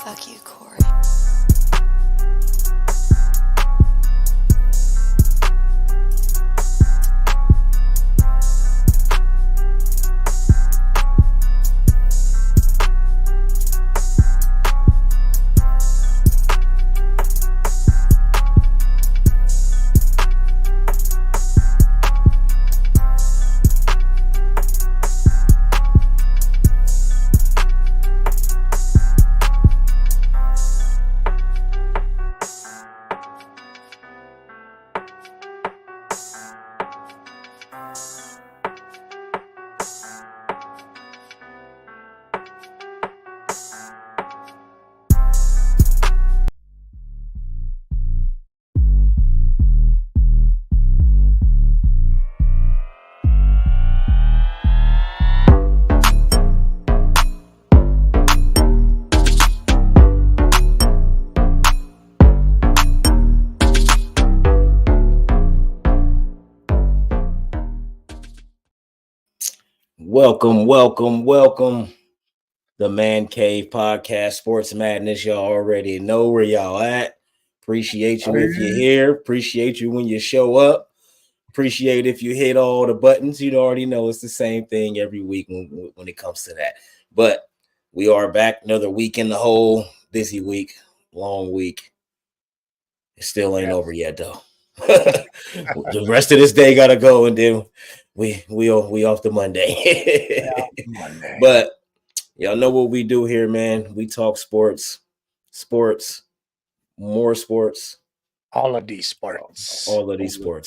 Fuck you, Corey. Welcome. The Man Cave Podcast, Sports Madness. Y'all already know where y'all at. Appreciate you if you're here. Appreciate you when you show up. Appreciate if you hit all the buttons. You already know it's the same thing every week when it comes to that. But we are back another week in the hole. Busy week, long week. It still ain't over yet though. The rest of this day gotta go, and then we off to Monday. Monday. But y'all know what we do here, man. We talk sports, more sports. All of these sports,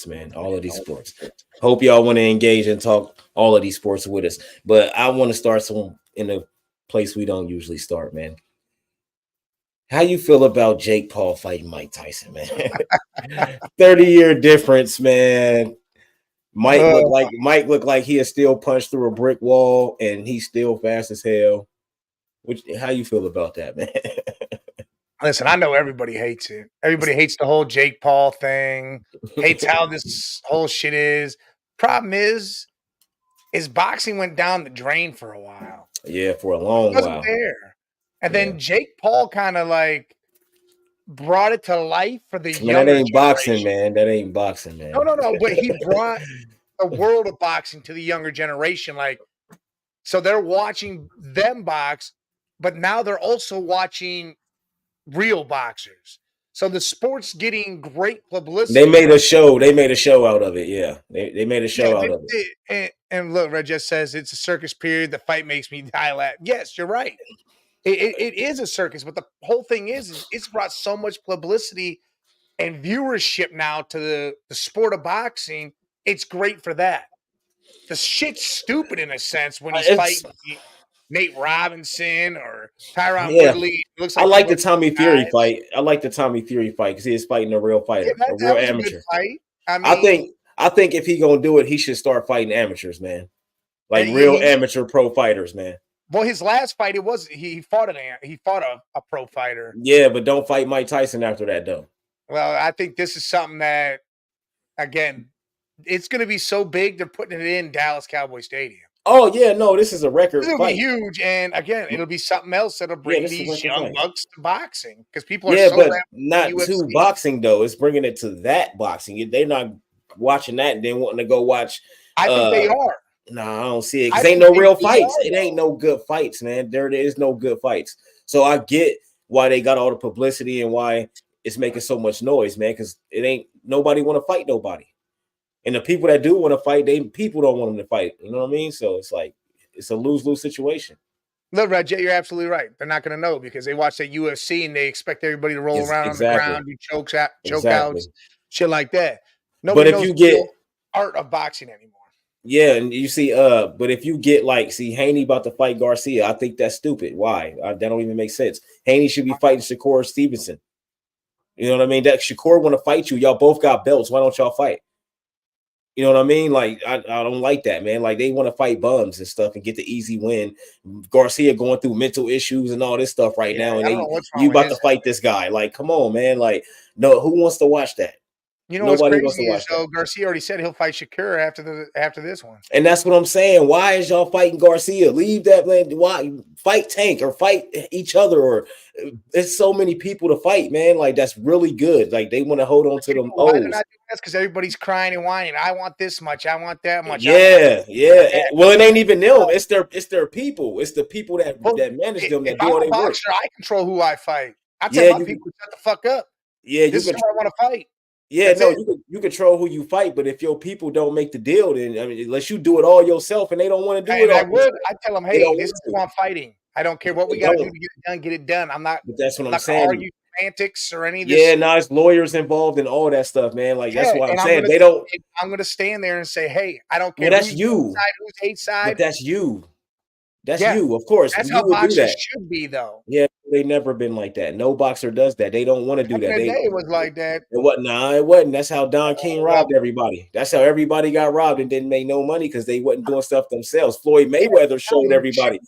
man. All of these sports. Hope y'all want to engage and talk all of these sports with us. But I want to start in a place we don't usually start, man. How you feel about Jake Paul fighting Mike Tyson, man? 30-year difference, man. Mike looked like he has still punched through a brick wall, and he's still fast as hell. How you feel about that, man? Listen, I know everybody hates it. Everybody hates the whole Jake Paul thing. Hates how this whole shit is. Problem is boxing went down the drain for a while. Yeah, for a long while. There. And then Jake Paul kind of like brought it to life for the younger that ain't boxing, man. That ain't boxing, man. No. But he brought the world of boxing to the younger generation. Like, so they're watching them box, but now they're also watching real boxers. So the sport's getting great publicity. They made a show. They made a show out of it. Yeah, they made a show out of it. And look, Red just says it's a circus period. The fight makes me die laugh. Yes, you're right. It is a circus, but the whole thing is it's brought so much publicity and viewership now to the sport of boxing. It's great for that. The shit's stupid in a sense when he's fighting Nate Robinson or Tyron Woodley. Looks like I like the Tommy Fury fight. I like the Tommy Fury fight because he is fighting a real fighter, a real amateur. Fight. I think if he gonna do it, he should start fighting amateurs, man. Like real amateur pro fighters, man. Well, his last fight, he fought a pro fighter. Yeah, but don't fight Mike Tyson after that, though. Well, I think this is something that, again, it's going to be so big they're putting it in Dallas Cowboy Stadium. Oh yeah, no, this is a record. It'll be huge, and again, it'll be something else that'll bring these young bucks to boxing because people are but not to boxing though. It's bringing it to that boxing. They're not watching that and then wanting to go watch. I think they are. No, I don't see it because ain't no real fights. It ain't no good fights, man. There is no good fights. So I get why they got all the publicity and why it's making so much noise, man. Because it ain't nobody want to fight nobody, and the people that do want to fight, people don't want them to fight. You know what I mean? So it's like it's a lose-lose situation. Look, Red Jet, you're absolutely right. They're not going to know because they watch that UFC and they expect everybody to roll around on the ground, do choke outs, shit like that. Nobody knows the art of boxing anymore. Yeah, and you see, but if you get Haney about to fight Garcia, I think that's stupid. Why? That don't even make sense. Haney should be fighting Shakur Stevenson. You know what I mean? That Shakur want to fight you. Y'all both got belts. Why don't y'all fight? You know what I mean? Like, I don't like that, man. Like, they want to fight bums and stuff and get the easy win. Garcia going through mental issues and all this stuff right now, and you about to fight this guy. Like, come on, man. Like, no, who wants to watch that? You know what's Nobody wants crazy to is watch that. though Garcia already said he'll fight Shakur after this one. And that's what I'm saying. Why is y'all fighting Garcia? Leave that man. Why fight Tank or fight each other? Or there's so many people to fight, man. Like that's really good. Like they want to hold on to You them know why they're O's. not doing this? Because everybody's crying and whining. I want this much. I want that much. I want Yeah, yeah. that. Well, it ain't even them. It's their people. It's the people that Well, manage them if that I'm do all a their work. boxer, I control who I fight. I tell Yeah, my you people to shut the fuck up. yeah, you This is can who I want to fight. yeah, That's no, it. you control who you fight, but if your people don't make the deal, then I mean, unless you do it all yourself and they don't want to do it And I all would. themselves, I tell them, they hey, don't this want is to. who I'm fighting. I don't care what we They got to do don't. to get it done. Get it done. I'm not But that's what I'm going to saying. argue semantics or any of this. Yeah, now it's lawyers involved and all that stuff, man. Like that's Yeah, what I'm and saying. They don't. I'm gonna stand there and say, hey, I don't Well, care that's who's you. side, who's hate But side. that's you. That's Yeah, you. Of course, that's you how would do boxers that. should be, though. Yeah, they never been like that. No boxer does that. They don't want to do Back in that. the day, it was like that. It wasn't. Nah, it wasn't. That's how Don King Well, robbed everybody. That's how everybody got robbed and didn't make no money because they wasn't doing stuff themselves. Floyd yeah, Mayweather I'm showed telling you, it should. everybody.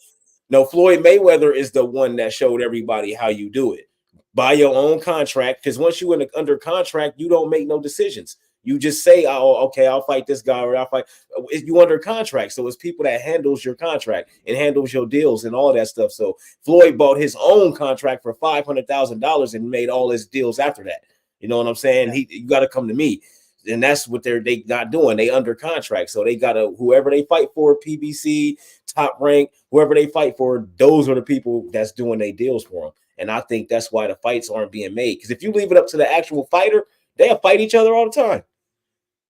No, Floyd Mayweather is the one that showed everybody how you do it. Buy your own contract because once you under contract, you don't make no decisions. You just say, "Oh, okay, I'll fight this guy," or "I'll fight." You under contract, so it's people that handles your contract and handles your deals and all that stuff. So Floyd bought his own contract for $500,000 and made all his deals after that. You know what I'm saying? Yeah. You got to come to me, and that's what they not doing. They under contract, so they got to whoever they fight for, PBC, Top Rank, whoever they fight for, those are the people that's doing their deals for them. And I think that's why the fights aren't being made. Because if you leave it up to the actual fighter, they'll fight each other all the time.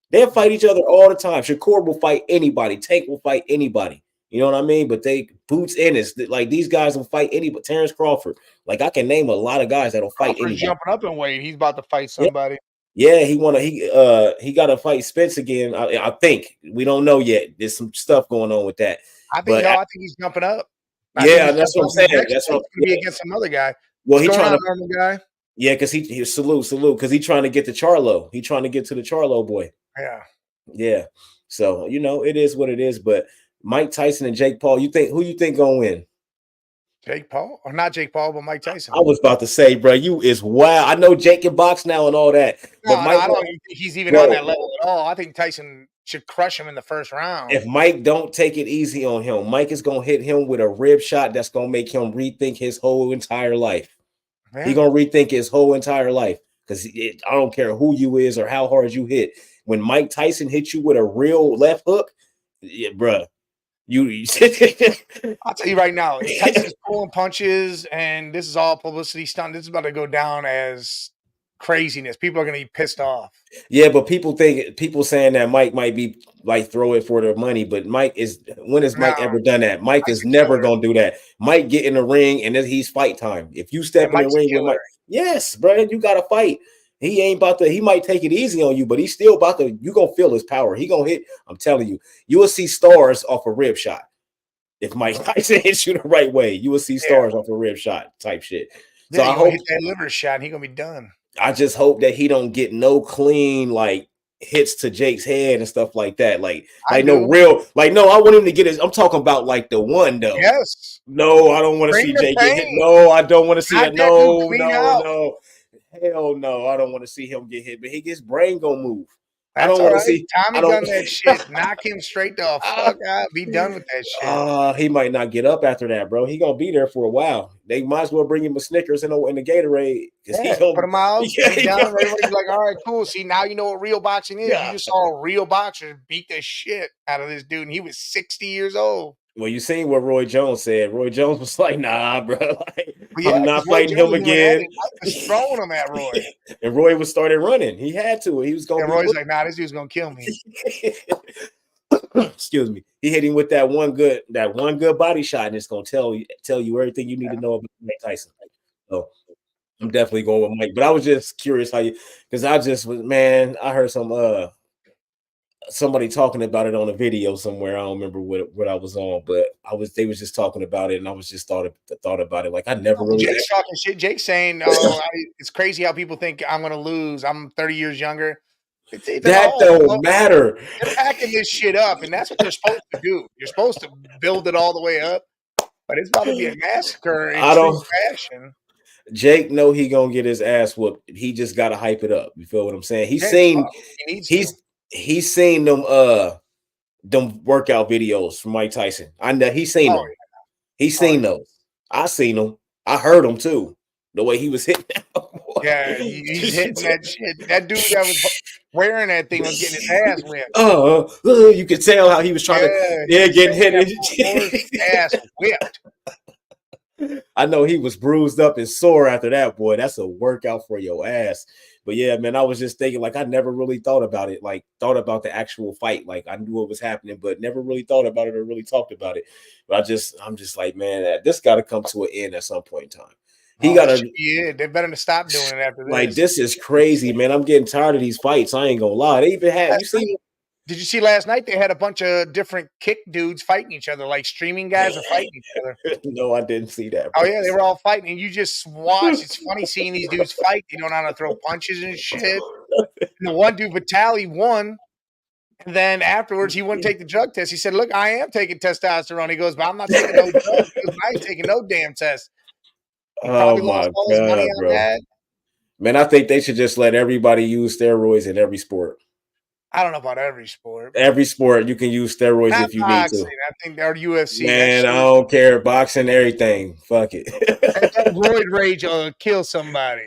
They'll fight each other all the time. Shakur will fight anybody. Tank will fight anybody. You know what I mean? But they Boots Ennis, like these guys will fight anybody. Terrence Crawford, like I can name a lot of guys that'll fight Crawford's anybody. jumping up in weight. He's about to fight Yeah, somebody. yeah. He got to fight Spence again. I think we don't know yet. There's some stuff going on with that. I think But no. I think he's jumping up. I think yeah, he's that's what I'm jumping up. saying. Next That's fight's what. gonna be Yeah. against some other guy. Well, What's he going trying on, to. normal guy? Yeah, because he salute because he trying to get to Charlo. He trying to get to the Charlo boy. Yeah. Yeah. So it is what it is. But Mike Tyson and Jake Paul, who you think gonna win? Jake Paul, or not Jake Paul, but Mike Tyson. I was about to say, bro, you is wild. I know Jake can box now and all that, but No, Mike, I don't think he's even bro, on that level at all. I think Tyson should crush him in the first round. if Mike don't take it easy on him, Mike is gonna hit him with a rib shot that's gonna make him rethink his whole entire life. Yeah. He gonna rethink his whole entire life because I don't care who you is or how hard you hit. When Mike Tyson hits you with a real left hook, yeah, bro, I'll tell you right now, if Tyson's pulling punches and this is all publicity stunt, this is about to go down as craziness. People are going to be pissed off. Yeah, but people saying that Mike might be like throw it for the money, but when has Mike ever done that? Mike is never gonna do that. Mike get in the ring and he's fight time. If you step in the ring with Mike, yes, bro, you gotta fight. He ain't about to. He might take it easy on you, but he's still about to. You gonna feel his power. He gonna hit. I'm telling you, you will see stars off a rib shot. If Mike Tyson hits you the right way, you will see stars off a rib shot type shit. So I hope hit that liver shot. And he gonna be done. I just hope that he don't get no clean like hits to Jake's head and stuff like that. I want him to get his. I'm talking about like the one though. Yes. No, I don't want to see Jake get hit. No, I don't want to see that. No. Hell no, I don't want to see him get hit. But his brain gonna move. That's I don't want to see Tommy done that shit. Knock him straight the fuck out. Be done with that shit. He might not get up after that, bro. He gonna be there for a while. They might as well bring him a Snickers and the Gatorade. Put him out. Everybody's like, all right, cool. See, now you know what real boxing is. Yeah. You just saw a real boxer beat the shit out of this dude, and he was 60 years old. Well, you seen what Roy Jones said. Roy Jones was like, nah, bro. I'm not fighting him again. Mike was throwing him at Roy. And Roy was started running. He had to. He was going to. Roy's like, nah, this dude's going to kill me. Excuse me. He hit him with that one good body shot, and it's going to tell you everything you need to know about Mike Tyson. So I'm definitely going with Mike. But I was just curious because I heard somebody talking about it on a video somewhere. I don't remember what I was on, but they was just talking about it, and I was just thought about it. Like I never really. Jake's talking shit. Jake's saying, it's crazy how people think I'm going to lose. I'm 30 years younger. That don't matter. They're packing this shit up, and that's what they're supposed to do. You're supposed to build it all the way up, but it's about to be a massacre in true fashion. Jake know he gonna get his ass whooped. He just gotta hype it up. You feel what I'm saying? He's Yeah, seen he needs to. he's seen them workout videos from Mike Tyson. I know he's seen them. He's seen those. I seen them. I heard them too. The way he was hitting that. Yeah, he's hitting that shit. That dude that was wearing that thing was getting his ass whipped. You could tell how he was trying to get hit. Ass whipped. I know he was bruised up and sore after that, boy. That's a workout for your ass. But yeah, man, I was just thinking, like, I never really thought about it, like, thought about the actual fight. Like, I knew what was happening, but never really thought about it or really talked about it. But I'm just like, man, this got to come to an end at some point in time. He yeah, they better stop doing it after this. Like, this is crazy, man. I'm getting tired of these fights. I ain't gonna lie. They even had Did you see last night? They had a bunch of different kick dudes fighting each other, like streaming guys are fighting each other. No, I didn't see that. Oh yeah, they were all fighting, and you just watch. It's funny seeing these dudes fight. They don't know how to throw punches and shit. And the one dude, Vitaly, won. And then afterwards, he wouldn't take the drug test. He said, "Look, I am taking testosterone." He goes, "But I'm not taking no drugs. I ain't taking no damn test." Oh my God, bro. Man, I think they should just let everybody use steroids in every sport. I don't know about every sport. Every sport you can use steroids if you boxing. need to. I think they're UFC. Man, I don't care. Boxing, everything. Fuck it. That roid rage will kill somebody.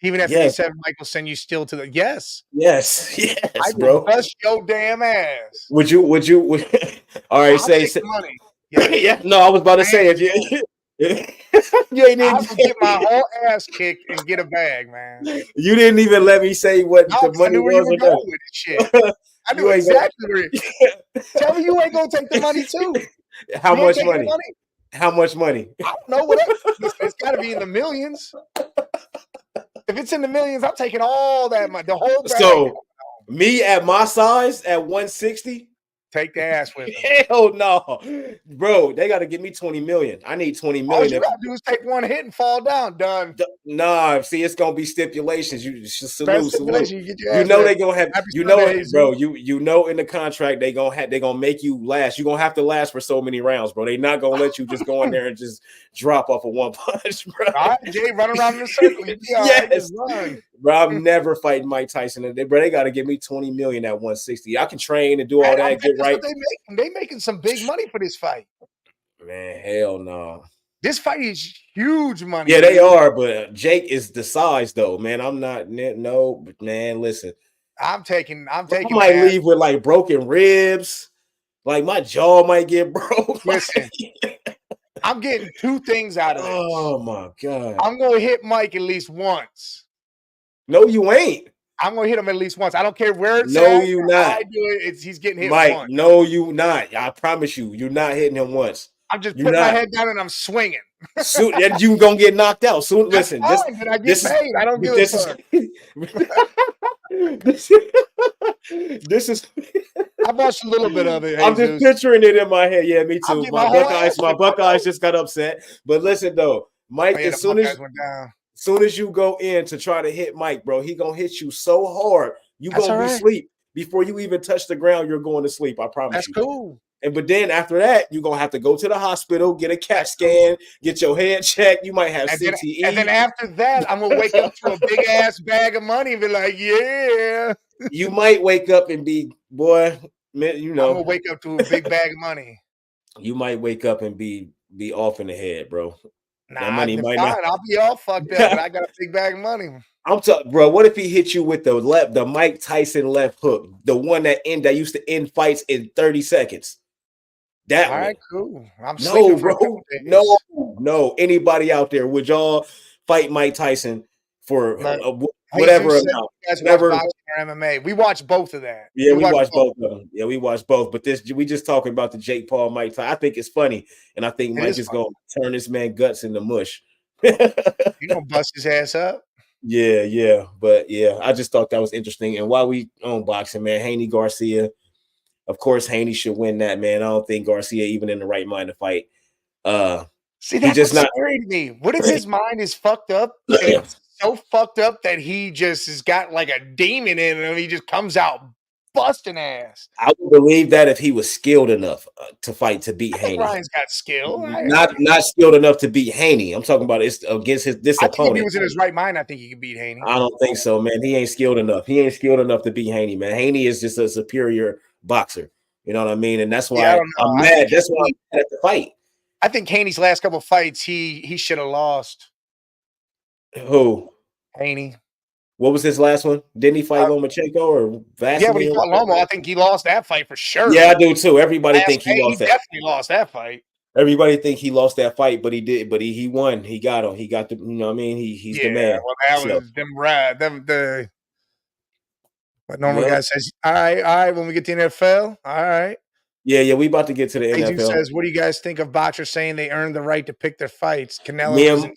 Even at 57, Michael send you still to the yes, I bro. Bust your damn ass. Would you? All right, say money. Yeah. No, I was about to say it. You ain't I would get my whole ass kicked and get a bag, man. You didn't even let me say what the money I knew where you were going with this shit. I knew exactly where. Tell me you ain't gonna take the money too. How much money? How much money? I don't know what. It's got to be in the millions. If it's in the millions, I'm taking all that money. The whole bag. So me at my size at 160. Take the ass with them. Hell no, bro. They got to give me 20 million. I need 20 million. All you gotta do is take one hit and fall down. Done. Nah, see, it's gonna be stipulations. You just salute. You know they gonna have. You know it, bro. You know in the contract they gonna make you last. You gonna have to last for so many rounds, bro. They not gonna let you just go in there and just drop off of one punch, bro. All right, Jay, run around in a circle. Yes, run. Bro, I'm never fighting Mike Tyson. Bro, they got to give me 20 million at 160. I can train and do all that. Get right. They making some big money for this fight. Man, hell no. This fight is huge money. Yeah, they are, but Jake is the size though, man. I'm not. No, man. Listen, I'm taking. I might leave with like broken ribs. Like my jaw might get broke. Listen. I'm getting two things out of this. Oh my God. I'm gonna hit Mike at least once. No, you ain't. I'm gonna hit him at least once. I don't care where it's at. You not. I do it. He's getting hit Mike, once. No, you not. I promise you, you're not hitting him once. I'm just putting my head down and I'm swinging. Soon, you gonna get knocked out. Soon, listen. But I get paid. I don't give a fuck. This is. I watched a little bit of it. I'm just picturing it in my head. Yeah, me too. My Buckeyes just got upset. But listen though, Mike, as soon as you go in to try to hit Mike, bro, he gonna hit you so hard you gonna be asleep before you even touch the ground. You're going to sleep. I promise you. That's cool. But then after that, you're gonna have to go to the hospital, get a CAT scan, get your head checked. You might have CTE. And then after that, I'm gonna wake up to a big ass bag of money and be like, yeah. You might wake up and be, boy, you know. I'm gonna wake up to a big bag of money. You might wake up and be off in the head, bro. Nah, that money might not. I'll be all fucked up, but I got a big bag of money. I'm talking, bro. What if he hit you with the Mike Tyson left hook, the one that used to end fights in 30 seconds? That all right, cool. I'm no, bro. No. Anybody out there, would y'all fight Mike Tyson for whatever amount? Whatever MMA. We watched both of that. Yeah, we watched both of them. Yeah, we watched both. But we just talking about the Jake Paul Mike Tyson. I think it's funny, and I think Mike is gonna turn this man guts into mush. You gonna bust his ass up? Yeah. But yeah, I just thought that was interesting. And while we own boxing, man, Haney Garcia. Of course, Haney should win that, man. I don't think Garcia even in the right mind to fight. See, that's just not scary to me. What if his mind is fucked up? And it's so fucked up that he just has got like a demon in him. He just comes out busting ass. I would believe that if he was skilled enough to fight to beat I think Haney. Ryan's got skill. Not skilled enough to beat Haney. I'm talking about it's against this I think opponent. if he was in his right mind, I think he could beat Haney. I don't think so, man. He ain't skilled enough. He ain't skilled enough to beat Haney, man. Haney is just a superior boxer. You know what I mean? And that's why I'm mad. That's why I'm mad at the fight. I think Haney's last couple fights, he should have lost. Who? Haney. What was his last one? Didn't he fight Lomachenko or Vasily? Yeah, when he fought Lomo, I think he lost that fight for sure. Yeah, I do too. Everybody think he lost that. He definitely lost that fight. Everybody think he lost that fight, but he did. But he won. He got him. He got the. You know what I mean? He's the man. Well, that was them right. The what normal guy says. All right. When we get to the NFL, all right. Yeah. We about to get to the NFL. He says, "What do you guys think of boxers saying they earned the right to pick their fights? Canelo is entitled."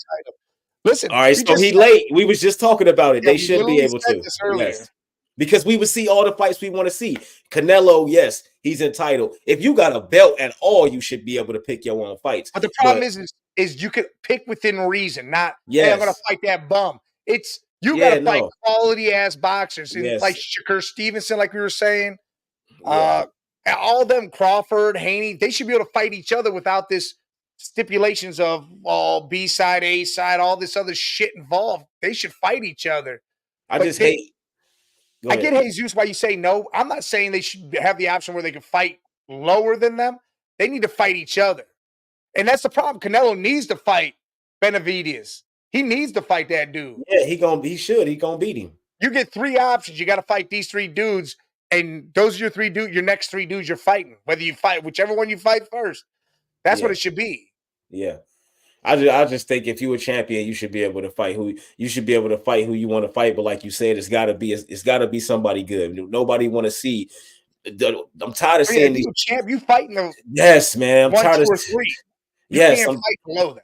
Listen, all right. So he late. We was just talking about it. They should be able to. Yes. Because we would see all the fights we want to see. Canelo, yes, he's entitled. If you got a belt at all, you should be able to pick your own fights. But the problem is you could pick within reason, not hey, I'm gonna fight that bum. It's you gotta fight quality ass boxers. And like Shakur Stevenson, like we were saying. All them, Crawford, Haney, they should be able to fight each other without this stipulations of B side, A side, all this other shit involved. They should fight each other. I get Jesus why you say no. I'm not saying they should have the option where they can fight lower than them. They need to fight each other. And that's the problem. Canelo needs to fight Benavidez. He needs to fight that dude. Yeah, he gonna beat him. You get 3 options. You got to fight these 3 dudes. And those are your next 3 dudes you're fighting. Whether you fight, whichever one you fight first. That's what it should be. Yeah. I just think if you're a champion, you should be able to fight who you want to fight. But like you said, it's gotta be somebody good. Nobody want to see. I'm tired of seeing these champ. You fighting them? Yes, man. I'm tired of 2 or 3. You can't fight below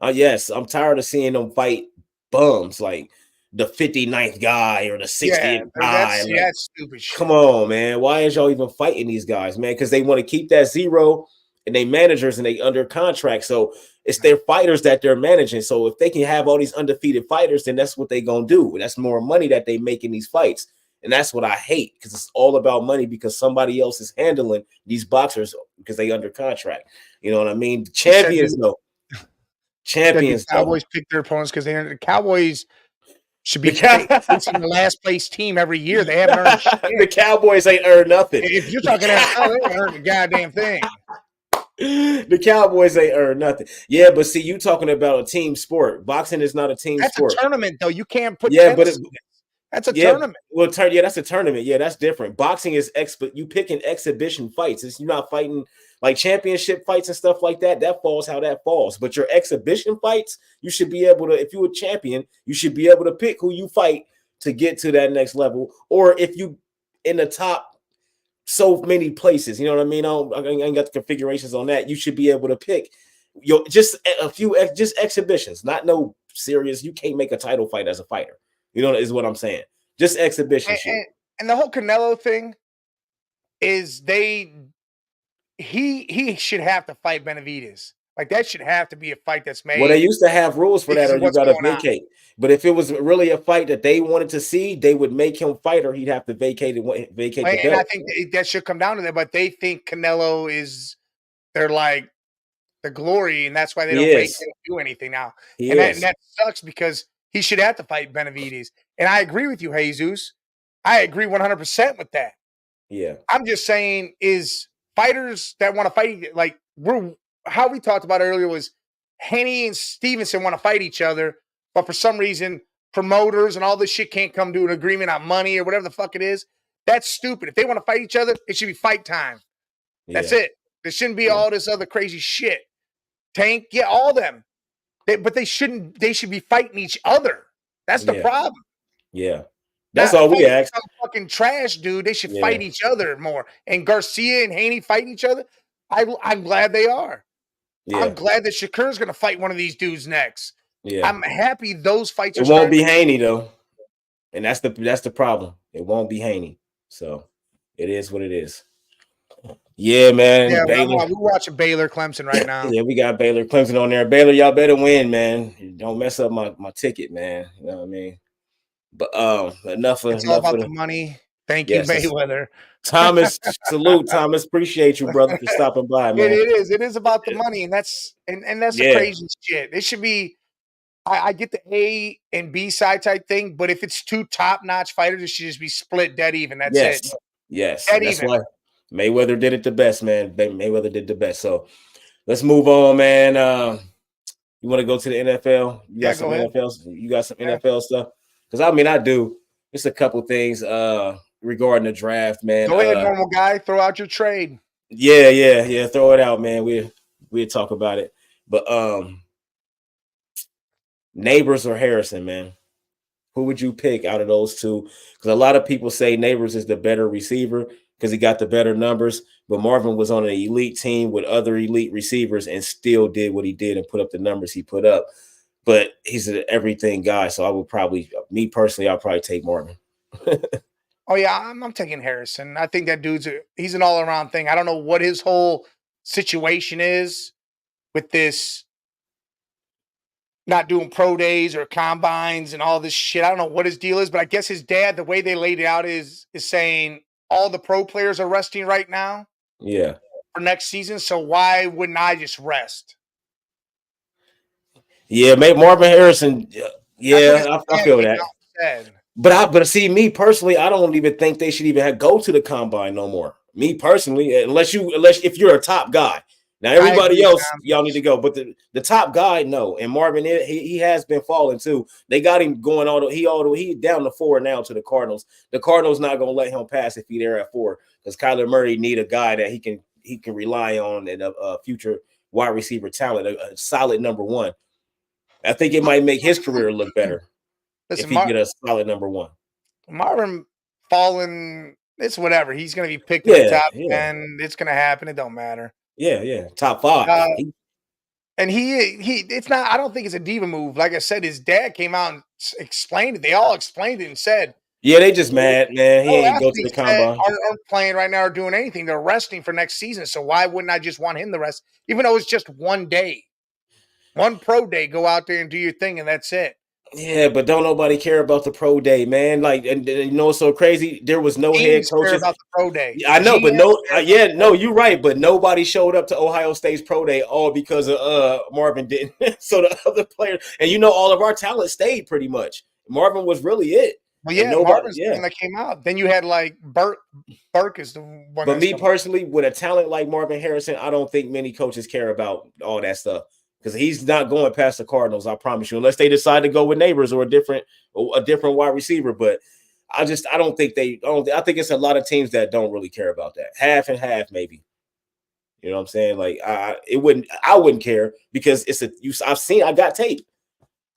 that. Yes, I'm tired of seeing them fight bums like the 59th guy or the 60th guy. That's stupid shit. Come on, man. Why is y'all even fighting these guys, man? Because they want to keep that zero. And they managers and they under contract. So it's their fighters that they're managing. So if they can have all these undefeated fighters, then that's what they're going to do. That's more money that they make in these fights. And that's what I hate because it's all about money because somebody else is handling these boxers because they under contract. You know what I mean? Champions, though. Champions. The Cowboys pick their opponents because the Cowboys should be the last place team every year. They haven't earned shit. The Cowboys ain't earned nothing. If you're talking NFL, they ain't earned a goddamn thing. The Cowboys ain't earned nothing. Yeah, but see, you talking about a team sport. Boxing is not a team sport. That's a tournament, though. You can't put that's a tournament. Well, that's a tournament. Yeah, that's different. Boxing is you picking exhibition fights. You're not fighting like championship fights and stuff like that. That falls how that falls. But your exhibition fights, you should be able to, if you're a champion, you should be able to pick who you fight to get to that next level. Or if you in the top so many places, you know what I mean? I ain't got the configurations on that. You should be able to pick just a few exhibitions, not no serious. You can't make a title fight as a fighter. You know, is what I'm saying. Just exhibition shit. And the whole Canelo thing is he should have to fight Benavidez. Like that should have to be a fight that's made. Well, they used to have rules for that, or you got to vacate. But if it was really a fight that they wanted to see, they would make him fight, or he'd have to vacate the belt. And I think that should come down to that. But they think Canelo they're like the glory, and that's why they don't do anything now. And that sucks because he should have to fight Benavidez. And I agree with you, Jesus. I agree 100% with that. Yeah. I'm just saying is fighters that want to fight, like how we talked about earlier was Haney and Stevenson want to fight each other, but for some reason promoters and all this shit can't come to an agreement on money or whatever the fuck it is. That's stupid. If they want to fight each other, it should be fight time. That's it. There shouldn't be all this other crazy shit. Tank, all them. But they should be fighting each other. That's the problem. Yeah. That's all we ask. Some fucking trash, dude. They should fight each other more. And Garcia and Haney fighting each other. I'm glad they are. Yeah. I'm glad that Shakur's going to fight one of these dudes next. Yeah. I'm happy those fights. It won't be Haney though, and that's the problem. It won't be Haney. So it is what it is. Yeah, man. Yeah, we're watching Baylor Clemson right now. Yeah, we got Baylor Clemson on there. Baylor, y'all better win, man. Don't mess up my ticket, man. You know what I mean? But enough about the money. Thank you, Yes, Mayweather. Thomas. Salute, Thomas. Appreciate you, brother, for stopping by, man. It is. It is about the money, and that's the Yeah. crazy shit. It should be. I get the A and B side type thing, but if it's two top notch fighters, it should just be split dead even. That's it. Yes. Dead That's even. why Mayweather did it the best, man. Mayweather did the best. So let's move on, man. You want to go to the NFL? You got some NFL. You got some NFL stuff? Because I do. Just a couple things regarding the draft, man. Go ahead, normal guy. Throw out your trade. Yeah. Throw it out, man. We'll talk about it. But Neighbors or Harrison, man. Who would you pick out of those two? Because a lot of people say Neighbors is the better receiver because he got the better numbers. But Marvin was on an elite team with other elite receivers and still did what he did and put up the numbers he put up. But he's an everything guy. So I would probably, me personally, I'll probably take Marvin. Oh, yeah, I'm taking Harrison. I think that he's an all-around thing. I don't know what his whole situation is with this not doing pro days or combines and all this shit. I don't know what his deal is, but I guess his dad, the way they laid it out is saying all the pro players are resting right now. Yeah. For next season. So why wouldn't I just rest? Yeah, Marvin Harrison. Yeah, I feel that. But see, me personally, I don't even think they should even go to the combine no more. Me personally, unless if you're a top guy. Now everybody else, y'all need to go, but the top guy, no. And Marvin, he has been falling too. They got him going he down to 4 now to the Cardinals. The Cardinals not gonna let him pass if he's there at 4 because Kyler Murray need a guy that he can rely on and a future wide receiver talent, a solid number 1. I think it might make his career look better if he get a solid number 1. Marvin falling, it's whatever. He's gonna be picked in the top 10. It's gonna happen. It don't matter. Yeah. Top 5. And it's not, I don't think it's a diva move. Like I said, his dad came out and explained it. They all explained it and said, yeah, they just mad, man. He ain't go to the combine. Aren't playing right now or doing anything. They're resting for next season. So why wouldn't I just want him to rest? Even though it's just one day. One pro day, go out there and do your thing, and that's it. Yeah, but don't nobody care about the pro day, man. Like, and you know what's so crazy? There was no head coaches about the pro day. I know, but you're right. But nobody showed up to Ohio State's pro day all because of Marvin didn't. So the other players, and all of our talent stayed pretty much. Marvin was really it. Well, yeah, Marvin's the one that came out. Then you had like Burke is the one. But me personally, with a talent like Marvin Harrison, I don't think many coaches care about all that stuff. Because he's not going past the Cardinals, I promise you, unless they decide to go with Neighbors or a different wide receiver. But I don't think I think it's a lot of teams that don't really care about that. Half and half, maybe. You know what I'm saying? Like I wouldn't care because I got tape.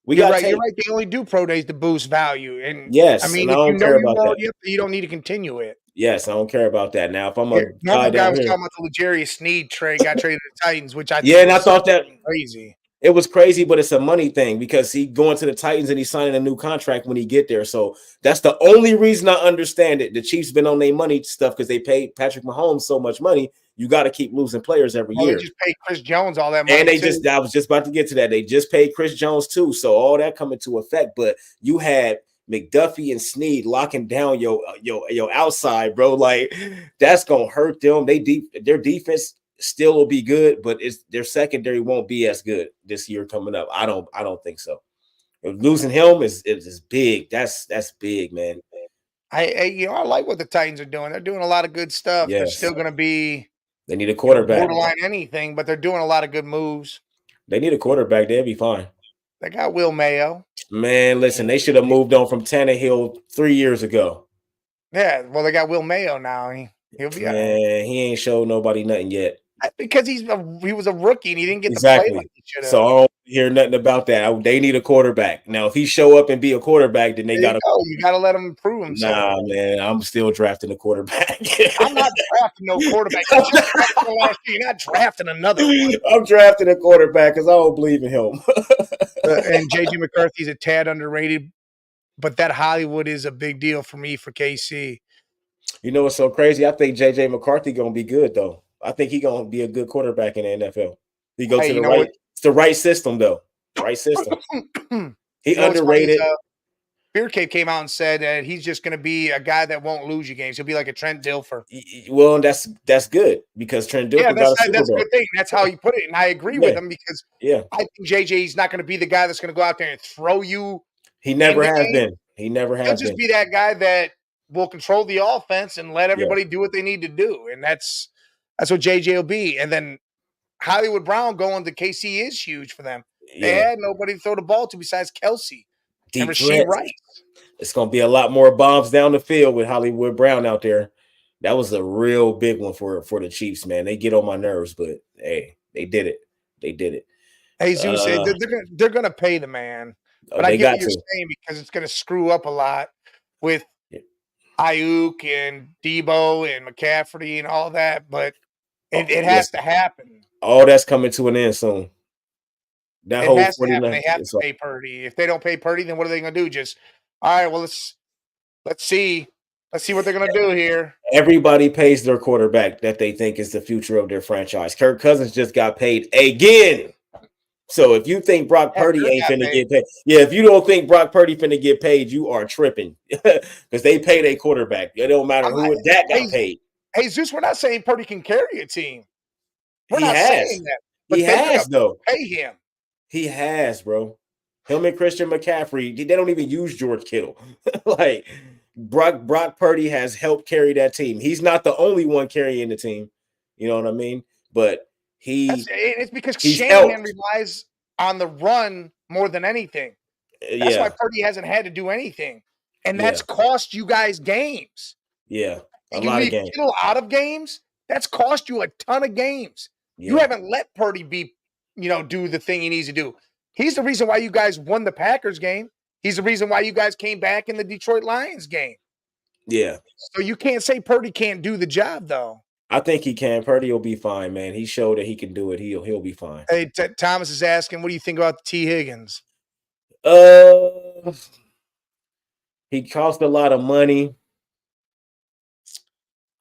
You're right. They only do pro days to boost value. And yes, I mean, if you know you don't need to continue it. Yes, I don't care about that. Now, if I'm a guy was talking about the L'Jarius Sneed trade, got traded to the Titans, which I and I thought that crazy. It was crazy, but it's a money thing because he going to the Titans and he's signing a new contract when he get there. So that's the only reason I understand it. The Chiefs been on their money stuff because they paid Patrick Mahomes so much money. You got to keep losing players every year. They just paid Chris Jones all that money. And I was just about to get to that. They just paid Chris Jones too. So all that come into effect. But you had McDuffie and Sneed locking down your outside, bro. Like that's gonna hurt them. Their defense still will be good, but their secondary won't be as good this year coming up. I don't think so. Losing him is big. That's big, man. I like what the Titans are doing. They're doing a lot of good stuff. Yes. They're still gonna be. They need a quarterback. Borderline anything, but they're doing a lot of good moves. They need a quarterback. They'll be fine. They got Will Mayo. Man, listen, they should have moved on from Tannehill 3 years ago. Yeah, well, they got Will Mayo now. He'll be. Man, he ain't showed nobody nothing yet. Because he was a rookie and he didn't get to play like he should have. So I don't hear nothing about that. They need a quarterback. Now, if he show up and be a quarterback, then you gotta let him prove himself. Nah, man, I'm still drafting a quarterback. I'm not drafting no quarterback. You're not drafting another one. I'm drafting a quarterback because I don't believe in him. And JJ McCarthy's a tad underrated, but that Hollywood is a big deal for me for KC. You know what's so crazy? I think JJ McCarthy gonna be good though. I think he's gonna be a good quarterback in the NFL. He goes to the right. It's the right system though. Right system. He underrated. Beer Cave came out and said that he's just going to be a guy that won't lose you games. He'll be like a Trent Dilfer. Well, and that's good because Trent Yeah, Dilfer got a Super that's a Bowl. good thing. That's how you put it, and I agree with Yeah, him because yeah. I think JJ's not going to be the guy that's going to go out there and throw you He in never the has game. been. He never He'll has just been. be that guy that will control the offense and let Yeah. everybody do what they need to do, and that's what JJ will be. And then Hollywood Brown going to KC is huge for them. They Yeah. had nobody to throw the ball to besides Kelsey and Deep Rasheed threat. Rice. It's gonna be a lot more bombs down the field with Hollywood Brown out there. That was a real big one for the Chiefs, man. They get on my nerves, but hey, they did it. They did it. Hey, Zeus, they're gonna pay the man, but I They get got what you're to. saying because it's gonna screw up a lot with Yeah. Ayuk and Debo and McCaffrey and all that. But it Yes. has to happen. All that's coming to an end soon. That It whole has to happen. 49. They have to pay Purdy. If they don't pay Purdy, then what are they gonna do? Just all right. Well, let's see. Let's see what they're gonna do here. Everybody pays their quarterback that they think is the future of their franchise. Kirk Cousins just got paid again. So if you think Brock Purdy ain't finna get paid, if you don't think Brock Purdy finna get paid, you are tripping because they pay their quarterback. It don't matter who that got paid. Hey, Zeus, we're not saying Purdy can carry a team. We're He not has. saying that. But He has though. Pay him. He has, bro. Him and Christian McCaffrey, they don't even use George Kittle. Like Brock Purdy has helped carry that team. He's not the only one carrying the team. You know what I mean? But it's because Shanahan relies on the run more than anything. That's why Purdy hasn't had to do anything. And that's cost you guys games. Yeah. And you leave Kittle out of games, that's cost you a ton of games. Yeah. You haven't let Purdy do the thing he needs to do. He's the reason why you guys won the Packers game. He's the reason why you guys came back in the Detroit Lions game. Yeah. So you can't say Purdy can't do the job, though. I think he can. Purdy will be fine, man. He showed that he can do it. He'll be fine. Hey, Thomas is asking, what do you think about T. Higgins? He cost a lot of money.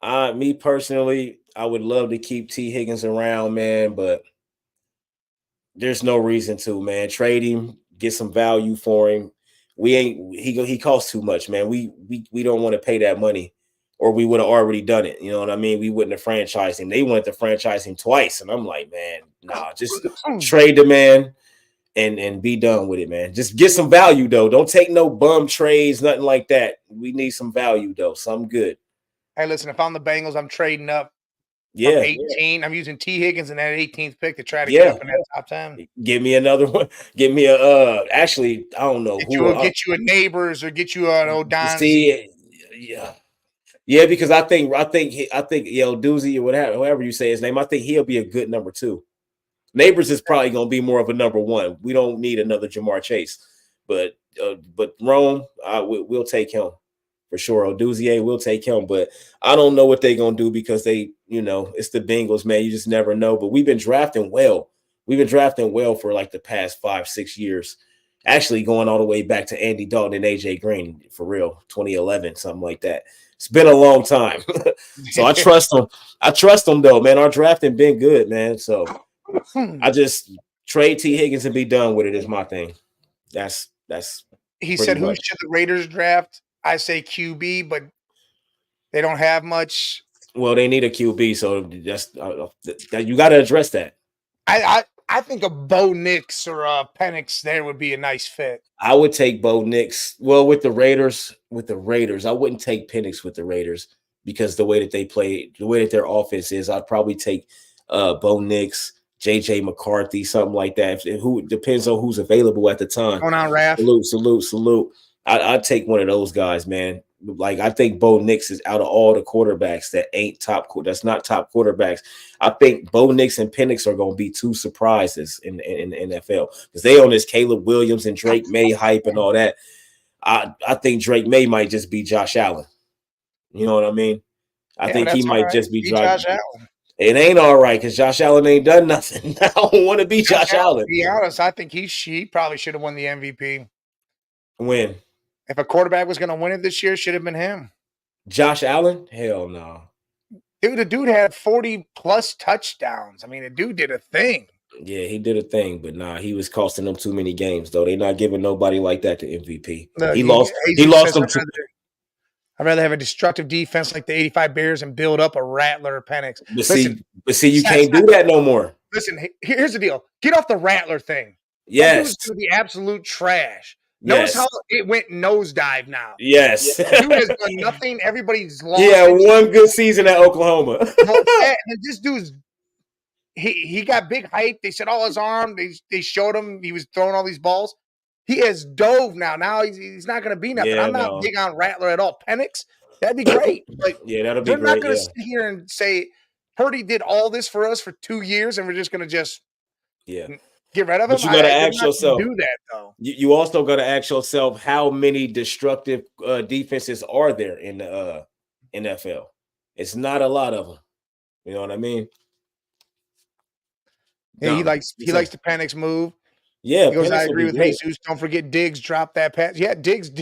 Me personally, I would love to keep T. Higgins around, man, but there's no reason to, man. Trade him, get some value for him. He costs too much, man. We don't want to pay that money, or we would have already done it. You know what I mean? We wouldn't have franchised him. They wanted to franchise him twice, and I'm like, man, nah, just trade the man and be done with it, man. Just get some value though. Don't take no bum trades, nothing like that. We need some value though. Something good. Hey, listen, if I'm the Bengals, I'm trading up. Yeah, 18. I'm using T. Higgins in that 18th pick to try to get up in that top 10. Give me another one. Give me a actually, I don't know get you a Neighbors or get you an O'Donnell. Yeah, because I think Doozy or whatever you say his name, I think he'll be a good number 2. Neighbors is probably going to be more of a number 1. We don't need another Jamar Chase, but Rome, we'll take him. For sure, Oduzier will take him, but I don't know what they're gonna do because they, it's the Bengals, man. You just never know. But we've been drafting well. We've been drafting well for like the past 5-6 years. Actually, going all the way back to Andy Dalton and AJ Green, for real, 2011, something like that. It's been a long time, so I trust them. I trust them though, man. Our drafting been good, man. So I just trade T. Higgins and be done with it is my thing. That's. He said, "Who should the Raiders draft?" I say QB, but they don't have much. Well, they need a QB, so that's you got to address that. I think a Bo Nix or a Penix there would be a nice fit. I would take Bo Nix. Well, with the Raiders, I wouldn't take Penix with the Raiders because the way that they play, the way that their offense is, I'd probably take Bo Nix, JJ McCarthy, something like that. Who depends on who's available at the time. Going on, Raph. Salute. I'd take one of those guys, man. Like I think Bo Nix is out of all the quarterbacks that ain't that's not top quarterbacks. I think Bo Nix and Penix are going to be 2 surprises in the NFL because they on this Caleb Williams and Drake May hype and all that. I think Drake May might just be Josh Allen. You know what I mean? I think he might just be Josh Allen. It ain't all right because Josh Allen ain't done nothing. I don't want to be Josh Allen. To be honest, I think he probably should have won the MVP. When? If a quarterback was going to win it this year, it should have been him. Josh Allen? Hell no. Dude, the dude had 40-plus touchdowns. I mean, the dude did a thing. Yeah, he did a thing, but nah, he was costing them too many games, though. They're not giving nobody like that the MVP. Look, He lost. He Jesus lost says, them to. I'd rather have a destructive defense like the 85 Bears and build up a Rattler or Penix. But see, you can't do that no more. Listen, here's the deal. Get off the Rattler thing. Yes. That dude's going to be absolute trash. Yes. Notice how it went nosedive now. Yes. Dude has done nothing. Everybody's lost. Yeah, one good season at Oklahoma. And this dude's he got big hype. They said, his arm. They showed him he was throwing all these balls. He has dove now. Now he's not going to be nothing. Yeah, I'm not big on Rattler at all. Penix, that'd be great. Like, yeah, that'll be they're great. not going to sit here and say Purdy did all this for us for 2 years, and we're just going to just get rid of him. But you got to ask yourself. Do that though. You also got to ask yourself how many destructive defenses are there in the NFL? It's not a lot of them. You know what I mean? Yeah, he likes the Penix move. Yeah, he goes, I agree with Jesus. Don't forget Diggs dropped that pass. Yeah, Diggs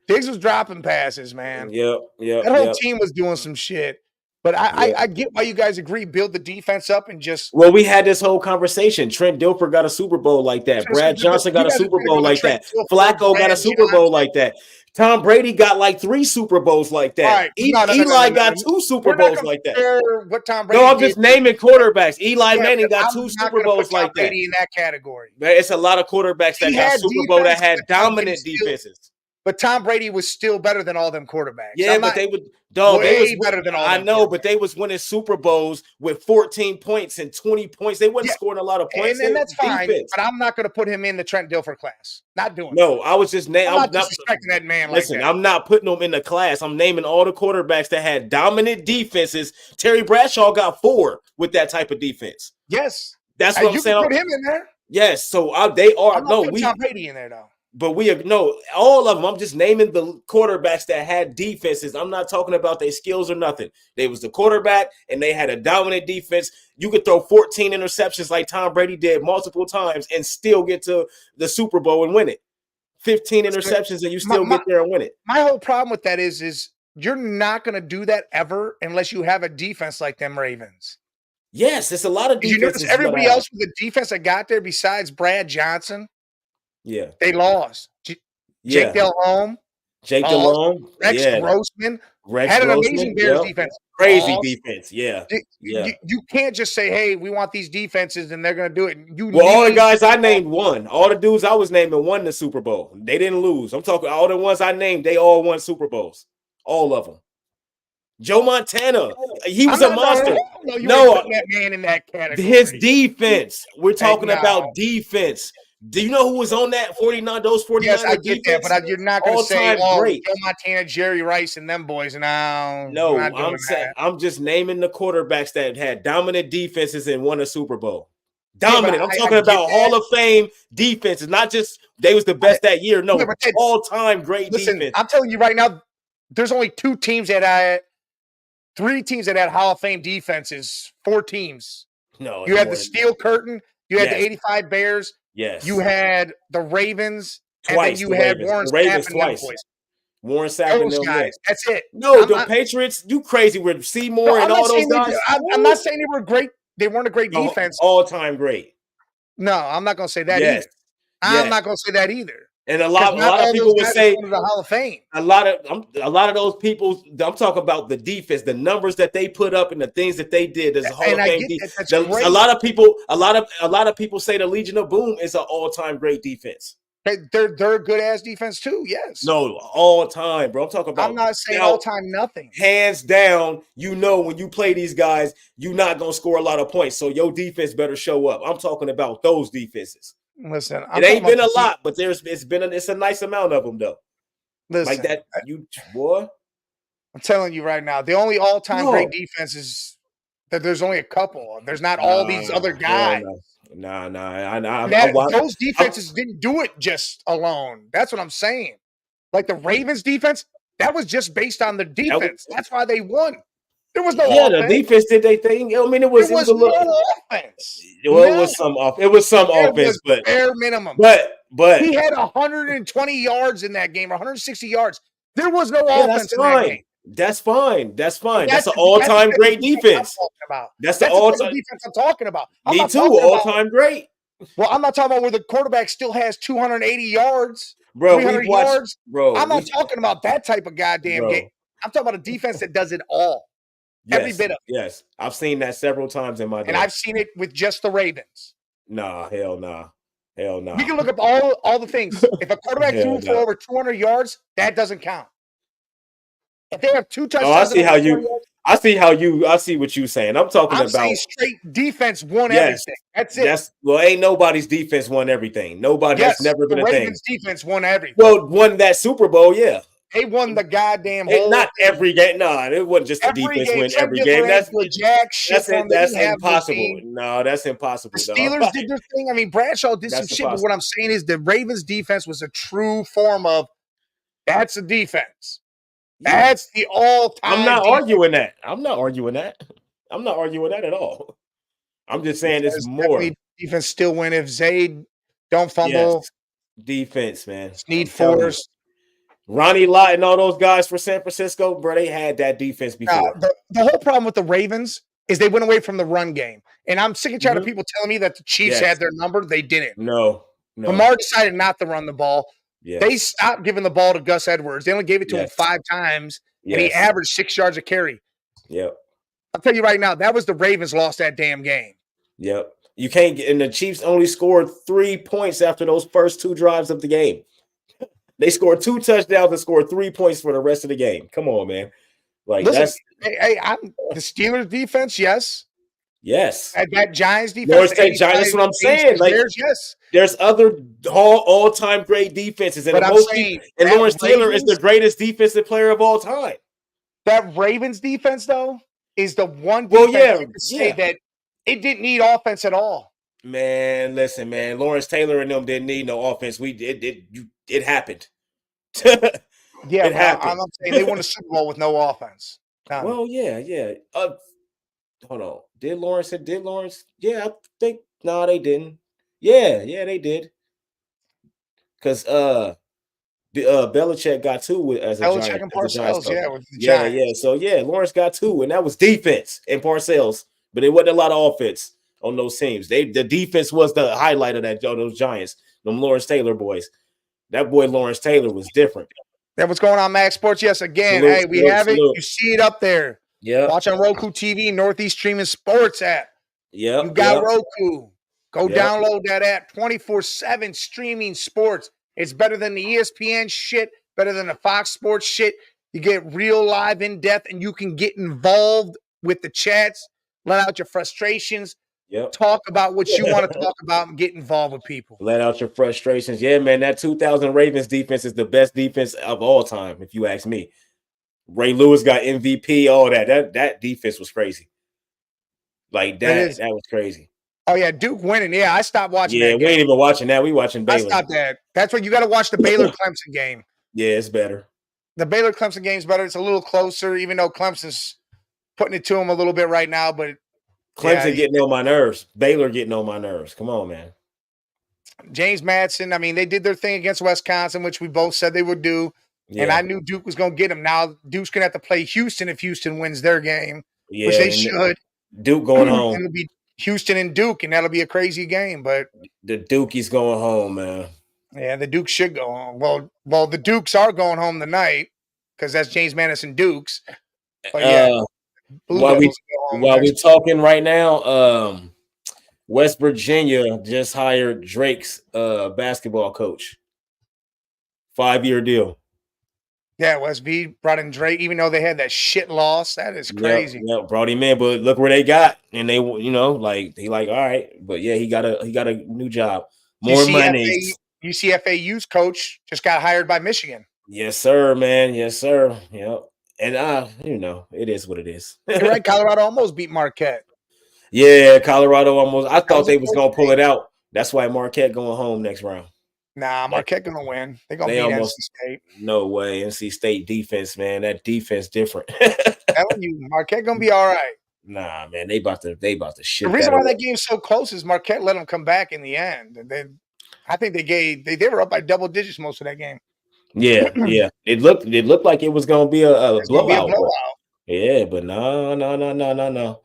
was dropping passes, man. Yeah. That whole team was doing some shit. But I get why you guys agree. Build the defense up and just. Well, we had this whole conversation. Trent Dilfer got a Super Bowl like that. Brad Johnson got a Super Bowl like that. Flacco got a Super Bowl like that. Tom Brady got like 3 Super Bowls like that. Eli got 2 Super Bowls like that. What Tom Brady I'm just naming quarterbacks. Eli Manning got 2 Super Bowls like that. In that category, it's a lot of quarterbacks that got Super Bowl that had dominant defenses. But Tom Brady was still better than all them quarterbacks. Yeah, but they would better than all. I know, but they was winning Super Bowls with 14 points and 20 points. They wasn't scoring a lot of points. And that's fine. But I'm not going to put him in the Trent Dilfer class. Not doing. No, I was just naming. I'm not disrespecting that man. Listen, like that. I'm not putting him in the class. I'm naming all the quarterbacks that had dominant defenses. Terry Bradshaw got 4 with that type of defense. Yes, that's what I'm saying. Put him in there. Yes, so they are. I'm not putting Tom Brady in there though. But all of them. I'm just naming the quarterbacks that had defenses. I'm not talking about their skills or nothing. They was the quarterback, and they had a dominant defense. You could throw 14 interceptions like Tom Brady did multiple times and still get to the Super Bowl and win it. 15 interceptions, and you still get there and win it. My whole problem with that is you're not going to do that ever unless you have a defense like them Ravens. Yes, it's a lot of defenses. You notice everybody else with the defense that got there besides Brad Johnson? Yeah. They lost. Jake Delhomme. Rex Grossman. Had an amazing Bears defense. Crazy defense. Yeah. You can't just say, hey, we want these defenses and they're going to do it. All the guys I named won. All the dudes I was naming won the Super Bowl. They didn't lose. I'm talking all the ones I named, they all won Super Bowls. All of them. Joe Montana, he was a monster. No, that man in that category. His defense. We're talking about defense. Do you know who was on that 49? Those 49. Yes, I get that, but you're not going to say, great. Joe Montana, Jerry Rice, and them boys. No, I'm just naming the quarterbacks that had dominant defenses and won a Super Bowl. Dominant. I'm talking about Hall of Fame defenses, not just they was the best that year. No, all-time great defense. I'm telling you right now, there's only 2 teams that had 3 teams that had Hall of Fame defenses. 4 teams. No, you had the Steel Curtain. You had the 85 Bears. Yes. You had the Ravens. Twice. And then you had Warren Sapp and them boys. Warren Sapp and them guys. That's it. No, the Patriots, you crazy with Seymour and all those guys. I'm not saying they were great. They weren't a great defense. All-time great. No, I'm not going to say that either. I'm not going to say that either. And a lot of people would say the Hall of Fame. A lot of those people. I'm talking about the defense, the numbers that they put up, and the things that they did as a Hall of Fame defense. A lot of people say the Legion of Boom is an all-time great defense. They're a good ass defense too. Yes. No, all time, bro. I'm talking about. I'm not saying all time nothing. Hands down, when you play these guys, you're not gonna score a lot of points. So your defense better show up. I'm talking about those defenses. Listen, it ain't been a lot, but it's a nice amount of them though. Listen, like that, boy. I'm telling you right now, the only all-time great defense is that there's only a couple. There's not all these other guys. Those defenses didn't do it just alone. That's what I'm saying. Like the Ravens defense, that was just based on the defense. That's why they won. There was no offense. The defense did they thing. I mean, it was no offense. Well, it was some offense, but bare minimum. But he had 120 yards in that game, 160 yards. There was no offense in that game. That's fine. That's fine. That's That's an the all-time type of great defense I'm defense. talking about. That's the That's the type of all-time. defense I'm talking about. I'm Me not too. talking about. All-time great, Well, I'm not talking about where the quarterback still has 280 yards, bro. 300 We've watched, yards. bro. I'm not talking about that type of goddamn game. Bro. I'm talking about a defense that does it all. Every Yes, bit of it. yes. I've seen that several times in my day. And I've seen it with just the Ravens. Nah, hell nah. Hell nah. We can look up all the things. If a quarterback Hell threw for no. over 200 yards, that doesn't count. If they have 2 touchdowns, Oh, I see and how over 200 you. yards, I see what you're saying. I'm talking I'm about. saying straight defense won Yes, everything. That's it. well, ain't nobody's defense won everything. Nobody. Yes, That's never the been a thing. Ravens defense won everything. Well, won that Super Bowl, yeah. They won the goddamn whole. Not every game. Nah, it wasn't just the every defense game. win Trent every game. That's Differential, jack shit that's for them. it. They That's didn't have the impossible. team. No, that's impossible. The dog. Steelers did their thing. I mean, Bradshaw did some That's shit, but what I'm saying is the Ravens defense was a true form of that's a defense. Yeah. That's the all-time. I'm not defense. arguing that. I'm not arguing that. I'm not arguing that at all. I'm just saying it's more. Defense still win if Zayd don't fumble. Yes. Defense, man. Need force. Ronnie Lott and all those guys for San Francisco, bro, they had that defense before. The whole problem with the Ravens is they went away from the run game. And I'm sick and tired of people telling me that the Chiefs had their number. They didn't. No. Lamar decided not to run the ball. Yes. They stopped giving the ball to Gus Edwards. They only gave it to him 5 times, and he averaged 6 yards a carry. Yep. I'll tell you right now, that was the Ravens lost that damn game. Yep. You can't get, and the Chiefs only scored 3 points after those first 2 drives of the game. They scored 2 touchdowns and scored 3 points for the rest of the game. Come on, man. Like listen, I'm the Steelers defense, yes. That Giants defense. That's what I'm saying. Like, there's other all-time great defenses, and Lawrence Taylor is the greatest defensive player of all time. That Ravens defense, though, is the one defense you could say that it didn't need offense at all. Man, listen, man. Lawrence Taylor and them didn't need no offense. It happened. Yeah, I'm saying they won the Super Bowl with no offense. Well, yeah. Hold on. Did Lawrence? Yeah, I think they didn't. Yeah, they did. Because Belichick got 2 as a Belichick Giant, and Parcells, with the Giants. So Lawrence got 2, and that was defense and Parcells, but it wasn't a lot of offense on those teams. The defense was the highlight of those Giants, them Lawrence Taylor boys. That boy Lawrence Taylor was different. That what's going on, Max Sports? Yes, again. Salute, we have it. You see it up there. Yeah. Watch on Roku TV, Northeast Streaming Sports app. Yeah. You got Roku. Go download that app. 24/7 streaming sports. It's better than the ESPN shit, better than the Fox Sports shit. You get real live in depth, and you can get involved with the chats, let out your frustrations, talk about what you want to talk about, and get involved with people. Let out your frustrations. Yeah, man, that 2000 Ravens defense is the best defense of all time, if you ask me. Ray Lewis got MVP, all that. That defense was crazy. Like that was crazy. Oh, yeah, Duke winning. Yeah, I stopped watching that game. We ain't even watching that. We watching Baylor. I stopped that. That's what you got to watch the Baylor-Clemson game. Yeah, it's better. The Baylor-Clemson game's better. It's a little closer, even though Clemson's putting it to them a little bit right now. But Clemson getting on my nerves. Baylor getting on my nerves. Come on, man. James Madsen, I mean, they did their thing against Wisconsin, which we both said they would do. Yeah. And I knew Duke was going to get them. Now Duke's going to have to play Houston if Houston wins their game, which they should. Duke going home. It'll be Houston and Duke, and that'll be a crazy game. But the Dukies going home, man. Yeah, the Dukes should go home. Well, the Dukes are going home tonight because that's James Madison Dukes. But yeah, while we talking right now, West Virginia just hired Drake's basketball coach. 5-year deal. Yeah, West V brought in Drake, even though they had that shit loss. That is crazy. Yeah, brought him in, but look where they got, and they, all right, but yeah, he got a new job, more money. UCFA youth coach just got hired by Michigan. Yes, sir, man. Yes, sir. Yep. And it is what it is. You're right. Colorado almost beat Marquette. Yeah, Colorado almost. I thought they was gonna pull it out. That's why Marquette going home next round. Nah, Marquette gonna win. They're gonna beat NC State. No way. NC State defense, man. That defense different. Telling you, Marquette gonna be all right. Nah, man. They about to shit. The reason why that game's so close is Marquette let them come back in the end. I think they were up by double digits most of that game. Yeah. It looked like it was gonna be a It's gonna be a blowout, but blowout. yeah, but no.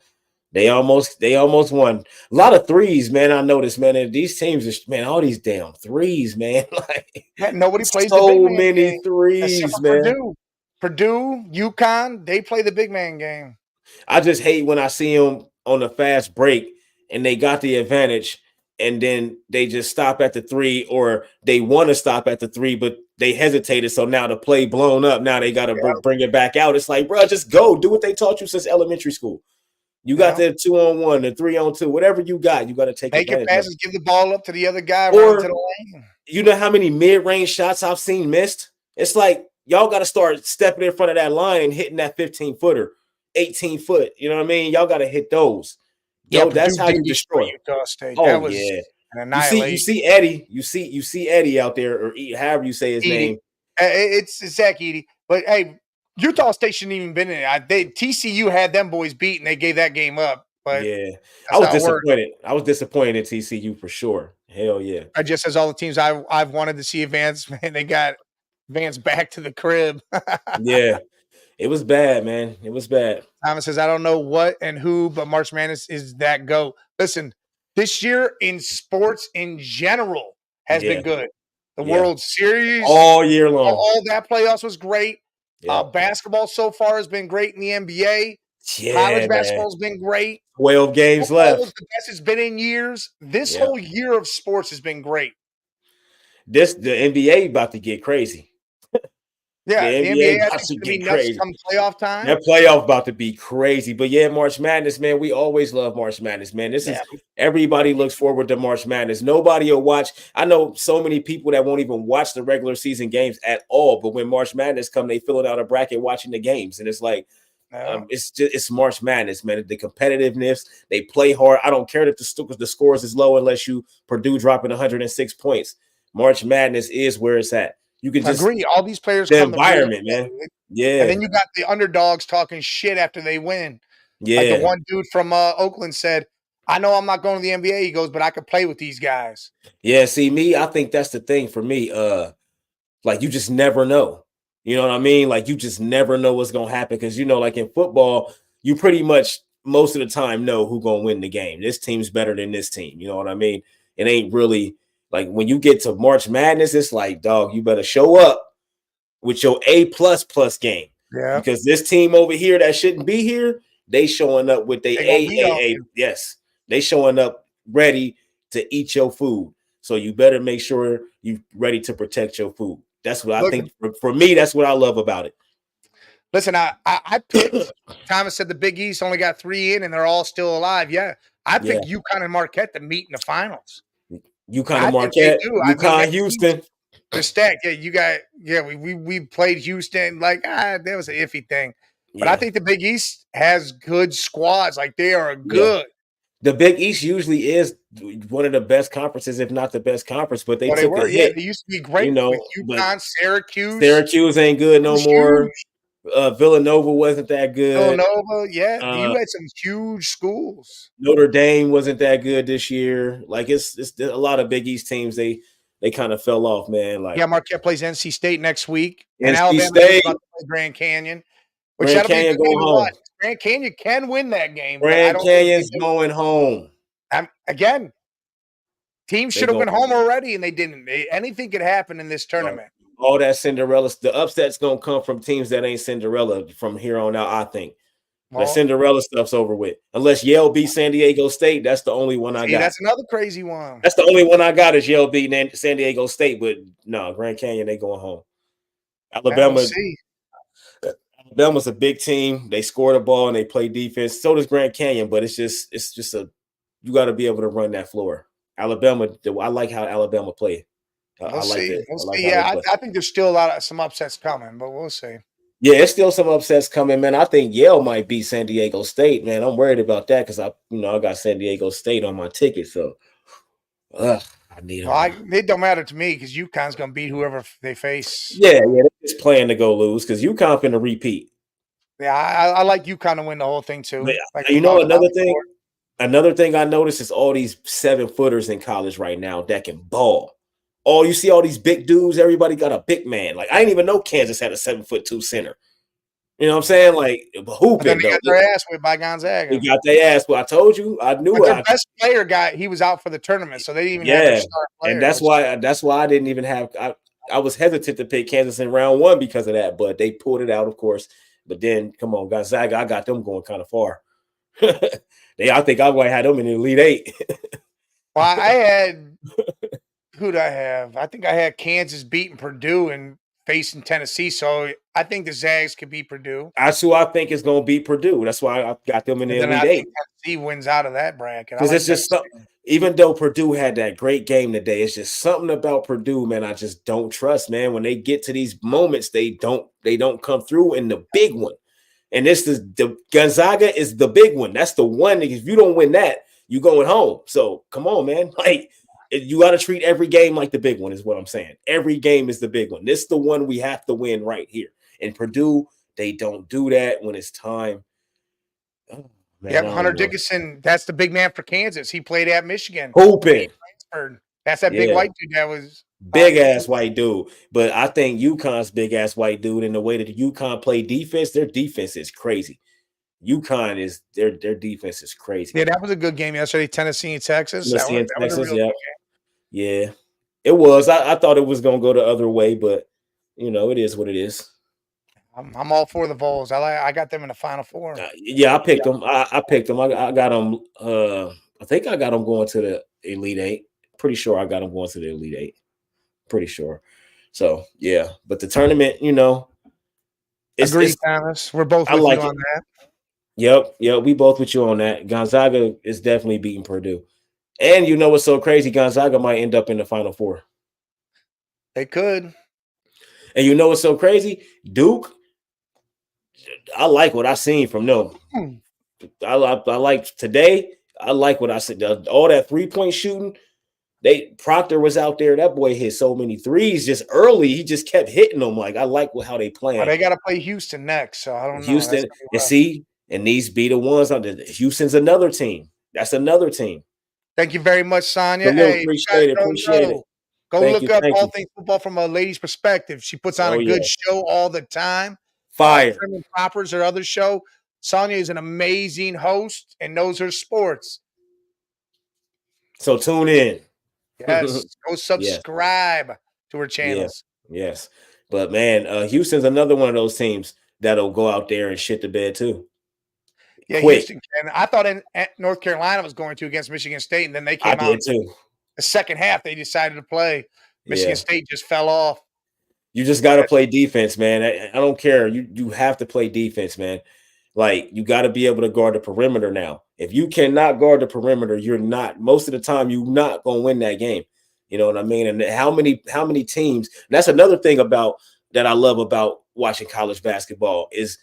They almost won. A lot of threes, man. I noticed, man. And these teams are, man, all these damn threes, man. Like Man, nobody plays the big so man many game except threes, for man. Purdue. Purdue, UConn, they play the big man game. I just hate when I see them on a fast break and they got the advantage and then they just stop at the three, or they want to stop at the three, but they hesitated. So now the play blown up. Now they got to Yeah, bring it back out. It's like, bro, just go do what they taught you since elementary school. You got yeah. the 2-on-1, the 3-on-2, whatever you got to take Make it advantage of it. passes, give the ball up to the other guy, run into Or the lane. you know how many mid-range shots I've seen missed? It's like y'all got to start stepping in front of that line and hitting that 15-footer, 18-foot. You know what I mean? Y'all got to hit those. Yeah, Yo, that's Purdue how did you destroy destroy. Utah State. That Oh was yeah. an You annihilation. see Eddie. You see Eddie out there, or however you say his Edey. name. It's Zach Edey. But hey, Utah State shouldn't even been in it. TCU had them boys beat, and they gave that game up. But Yeah, I that's was how it works. disappointed. I was disappointed in TCU for sure. Hell yeah. I just as all the teams I've wanted to see advance, man, they got Vance back to the crib. Yeah, it was bad, man. It was bad. Thomas says, I don't know what and who, but March Madness is that go. Listen, this year in sports in general has Yeah, been good. The yeah. World Series, All year long. all that playoffs was great. Yeah, Basketball so far has been great in the NBA. yeah, College man. basketball's been great. 12 games Football left. was the best it's been in years. This Yeah. whole year of sports has been great. The NBA about to get crazy. Yeah, The the NBA NBA I about think is to going to be get nuts crazy. come playoff time. That playoff about to be crazy. But yeah, March Madness, man. We always love March Madness, man. This is everybody looks forward to March Madness. Nobody will watch. I know so many people that won't even watch the regular season games at all. But when March Madness come, they fill it out a bracket watching the games, and it's like it's March Madness, man. The competitiveness, they play hard. I don't care if the scores is low unless you Purdue dropping 106 points. March Madness is where it's at. You can just agree. All these players the come environment, man. Yeah, and then you got the underdogs talking shit after they win. yeah. Like the one dude from Oakland said, "I know I'm not going to the NBA." He goes, "But I could play with these guys." Yeah, see me, I think that's the thing for me. Like you just never know. You know what I mean? Like you just never know what's gonna happen because like in football, you pretty much most of the time know who's gonna win the game. This team's better than this team. You know what I mean? It ain't really like when you get to March Madness, it's like, dog, you better show up with your A++ game. Yeah. Because this team over here that shouldn't be here, they showing up with their AAA. Yes, they showing up ready to eat your food. So you better make sure you ready to protect your food. That's what I think. For me, that's what I love about it. Listen, I picked. Thomas said the Big East only got 3 in, and they're all still alive. Yeah, I picked UConn and Marquette to meet in the finals. UConn and Marquette, UConn, Houston. They're stacked. Yeah, we played Houston. Like, that was an iffy thing. But I think the Big East has good squads. Like, they are good. The Big East usually is one of the best conferences, if not the best conference. But they took a hit. They used to be great. With UConn, Syracuse. Syracuse ain't good no more. Villanova wasn't that good. Villanova, you had some huge schools. Notre Dame wasn't that good this year. Like it's a lot of Big East teams. They kind of fell off, man. Like Marquette plays NC State next week, and Alabama State about to play Grand Canyon. Which Grand Canyon going home. Grand Canyon can win that game. Grand Canyon's going home. Again, teams should have went home already, and they didn't. Anything could happen in this tournament. All that Cinderella, the upset's gonna come from teams that ain't Cinderella from here on out. I think the Cinderella stuff's over with. Unless Yale beat San Diego State, that's the only one I got. That's another crazy one. That's the only one I got is Yale beating San Diego State. But no, Grand Canyon, they going home. Alabama's a big team. They score the ball and they play defense. So does Grand Canyon, but it's just you got to be able to run that floor. Alabama, I like how Alabama play. We'll see. I think there's still some upsets coming, but we'll see. Yeah, it's still some upsets coming, man. I think Yale might beat San Diego State, man. I'm worried about that because I got San Diego State on my ticket, so I need them. It don't matter to me because UConn's gonna beat whoever they face. Yeah, they're just playing to go lose because UConn finna repeat. Yeah, I like UConn to win the whole thing too. Like, another thing I noticed is all these 7-footers in college right now that can ball. Oh, you see all these big dudes. Everybody got a big man. Like I didn't even know Kansas had a 7'2" center. You know what I'm saying? Like But then hooping they though. got their ass whipped by They Gonzaga. got their ass. But I told you, I But knew. their best player he was out for the tournament, so they didn't even have their Yeah, star and player. that's why I didn't even have. I was hesitant to pick Kansas in round one because of that, but they pulled it out, of course. But then, come on, Gonzaga, I got them going kind of far. I think I might have them in the Elite Eight. Well, I had who'd I have? I think I had Kansas beating Purdue and facing Tennessee. So I think the Zags could beat Purdue. That's who I think is going to beat Purdue. That's why I got them in the And then Elite I Eight. think Tennessee wins out of that bracket. I Because like it's just Tennessee. something, even though Purdue had that great game today, it's just something about Purdue, man. I just don't trust, man. When they get to these moments, they don't come through in the big one. And this is the Gonzaga is the big one. That's the one. If you don't win that, you going home. So come on, man. Like you got to treat every game like the big one, is what I'm saying. Every game is the big one. This is the one we have to win right here. And Purdue, they don't do that when it's time. Oh, man, Hunter Dickinson, that's the big man for Kansas. He played at Michigan. Hooping. That's that big white dude that was big ass white dude. But I think UConn's big ass white dude, and the way that UConn play defense, their defense is crazy. UConn is their defense is crazy. Yeah, that was a good game yesterday. Tennessee and Texas. Tennessee and Texas, yeah. It was. I thought it was gonna go the other way, but it is what it is. I'm all for the Vols. I got them in the Final Four. Yeah, I picked them. I picked them. I got them. I think I got them going to the Elite Eight. Pretty sure I got them going to the Elite Eight. Pretty sure. So yeah, but the tournament, Agreed, Thomas. We're both with you on that. Yep. We both with you on that. Gonzaga is definitely beating Purdue. And you know what's so crazy? Gonzaga might end up in the Final Four. They could. And you know what's so crazy? Duke, I like what I seen from them. I like today. I like what I said. All that 3-point shooting. Proctor was out there. That boy hit so many threes just early. He just kept hitting them. Like I like how they playing. Well, they got to play Houston next, so I don't know. Houston, and see, and these be the ones. Houston's another team. That's another team. Thank you very much, Sonia. Hey, appreciate it. Go look up All Things Football from a lady's perspective. She puts on a good show all the time. Fire. Prim and Proper's her other show. Sonia is an amazing host and knows her sports. So tune in. Yes. Go subscribe to her channels. Yes. But man, Houston's another one of those teams that'll go out there and shit the bed too. Yeah, Houston can. I thought North Carolina was going to against Michigan State, and then they came out too. The second half. They decided to play. Michigan State just fell off. You just got to play defense, man. I don't care. You have to play defense, man. Like you got to be able to guard the perimeter now. If you cannot guard the perimeter, you're not. Most of the time, you're not going to win that game. You know what I mean? And how many teams? That's another thing that I love about watching college basketball is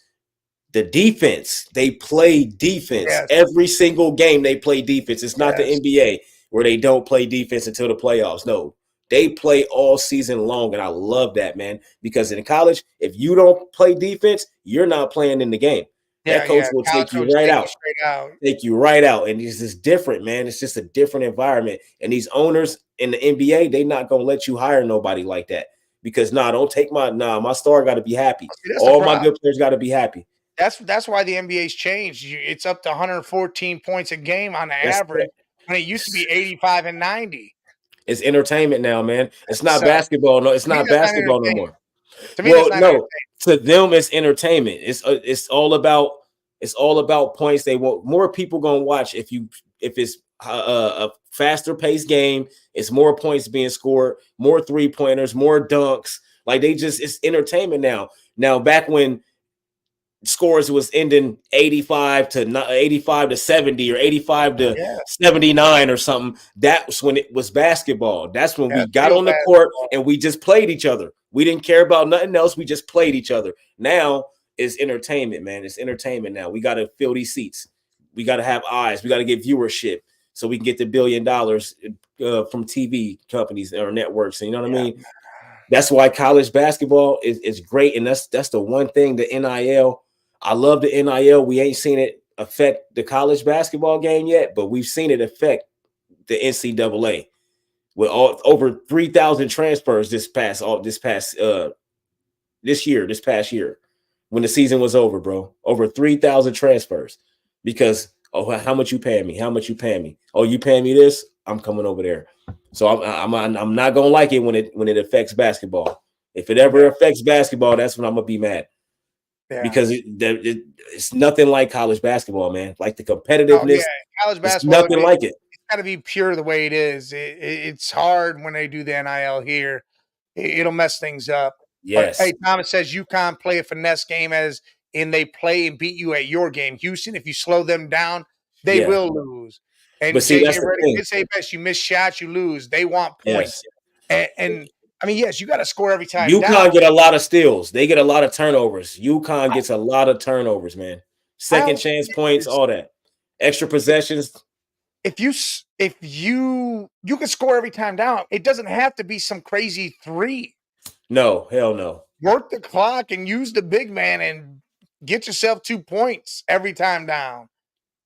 the defense. They play defense every single game. They play defense. It's not the NBA where they don't play defense until the playoffs. No, they play all season long, and I love that, man. Because in college, if you don't play defense, you're not playing in the game. That coach will take you right out. Take you right out. And it's just different, man. It's just a different environment. And these owners in the NBA, they not going to let you hire nobody like that. Because don't take my star got to be happy. All my good players got to be happy. That's why the NBA's changed. It's up to 114 points a game on the average. When it used to be 85 and 90. It's entertainment now, man. It's not basketball. No, it's not basketball no more. To me, to them, it's entertainment. It's all about points. They want more people gonna watch if it's a faster paced game. It's more points being scored, more 3-pointers, more dunks. Like it's entertainment now. Now back when scores was ending 85 to 70 or 85 to 79 or something, that's when it was basketball. That's when we got on the court and we just played each other. We didn't care about nothing else. We just played each other. Now it's entertainment, man. It's entertainment now. We got to fill these seats. We got to have eyes. We got to get viewership so we can get the $1 billion from TV companies or networks. You know what I mean? That's why college basketball is great. And that's the one thing, the NIL. I love the NIL. We ain't seen it affect the college basketball game yet, but we've seen it affect the NCAA. with all over 3,000 transfers this past year when the season was over, bro. Over 3,000 transfers because how much you paying me? How much you paying me? Oh, you paying me this? I'm coming over there. So I'm not gonna like it when it affects basketball. If it ever affects basketball, that's when I'm gonna be mad. Yeah. Because it's nothing like college basketball, man. Like the competitiveness, college basketball, nothing like it. It's got to be pure the way it is. It's hard when they do the NIL here. It'll mess things up. Yes. But, hey, Thomas says UConn play a finesse game as in they play and beat you at your game. Houston, if you slow them down, they will lose. And but see, that's the thing. Say best, you miss shots, you lose. They want points. Yes. And I mean, yes, you got to score every time. UConn get a lot of steals. They get a lot of turnovers. UConn gets a lot of turnovers, man. Second chance points, all that. Extra possessions. If you can score every time down, it doesn't have to be some crazy three. No, hell no. Work the clock and use the big man and get yourself 2 points every time down.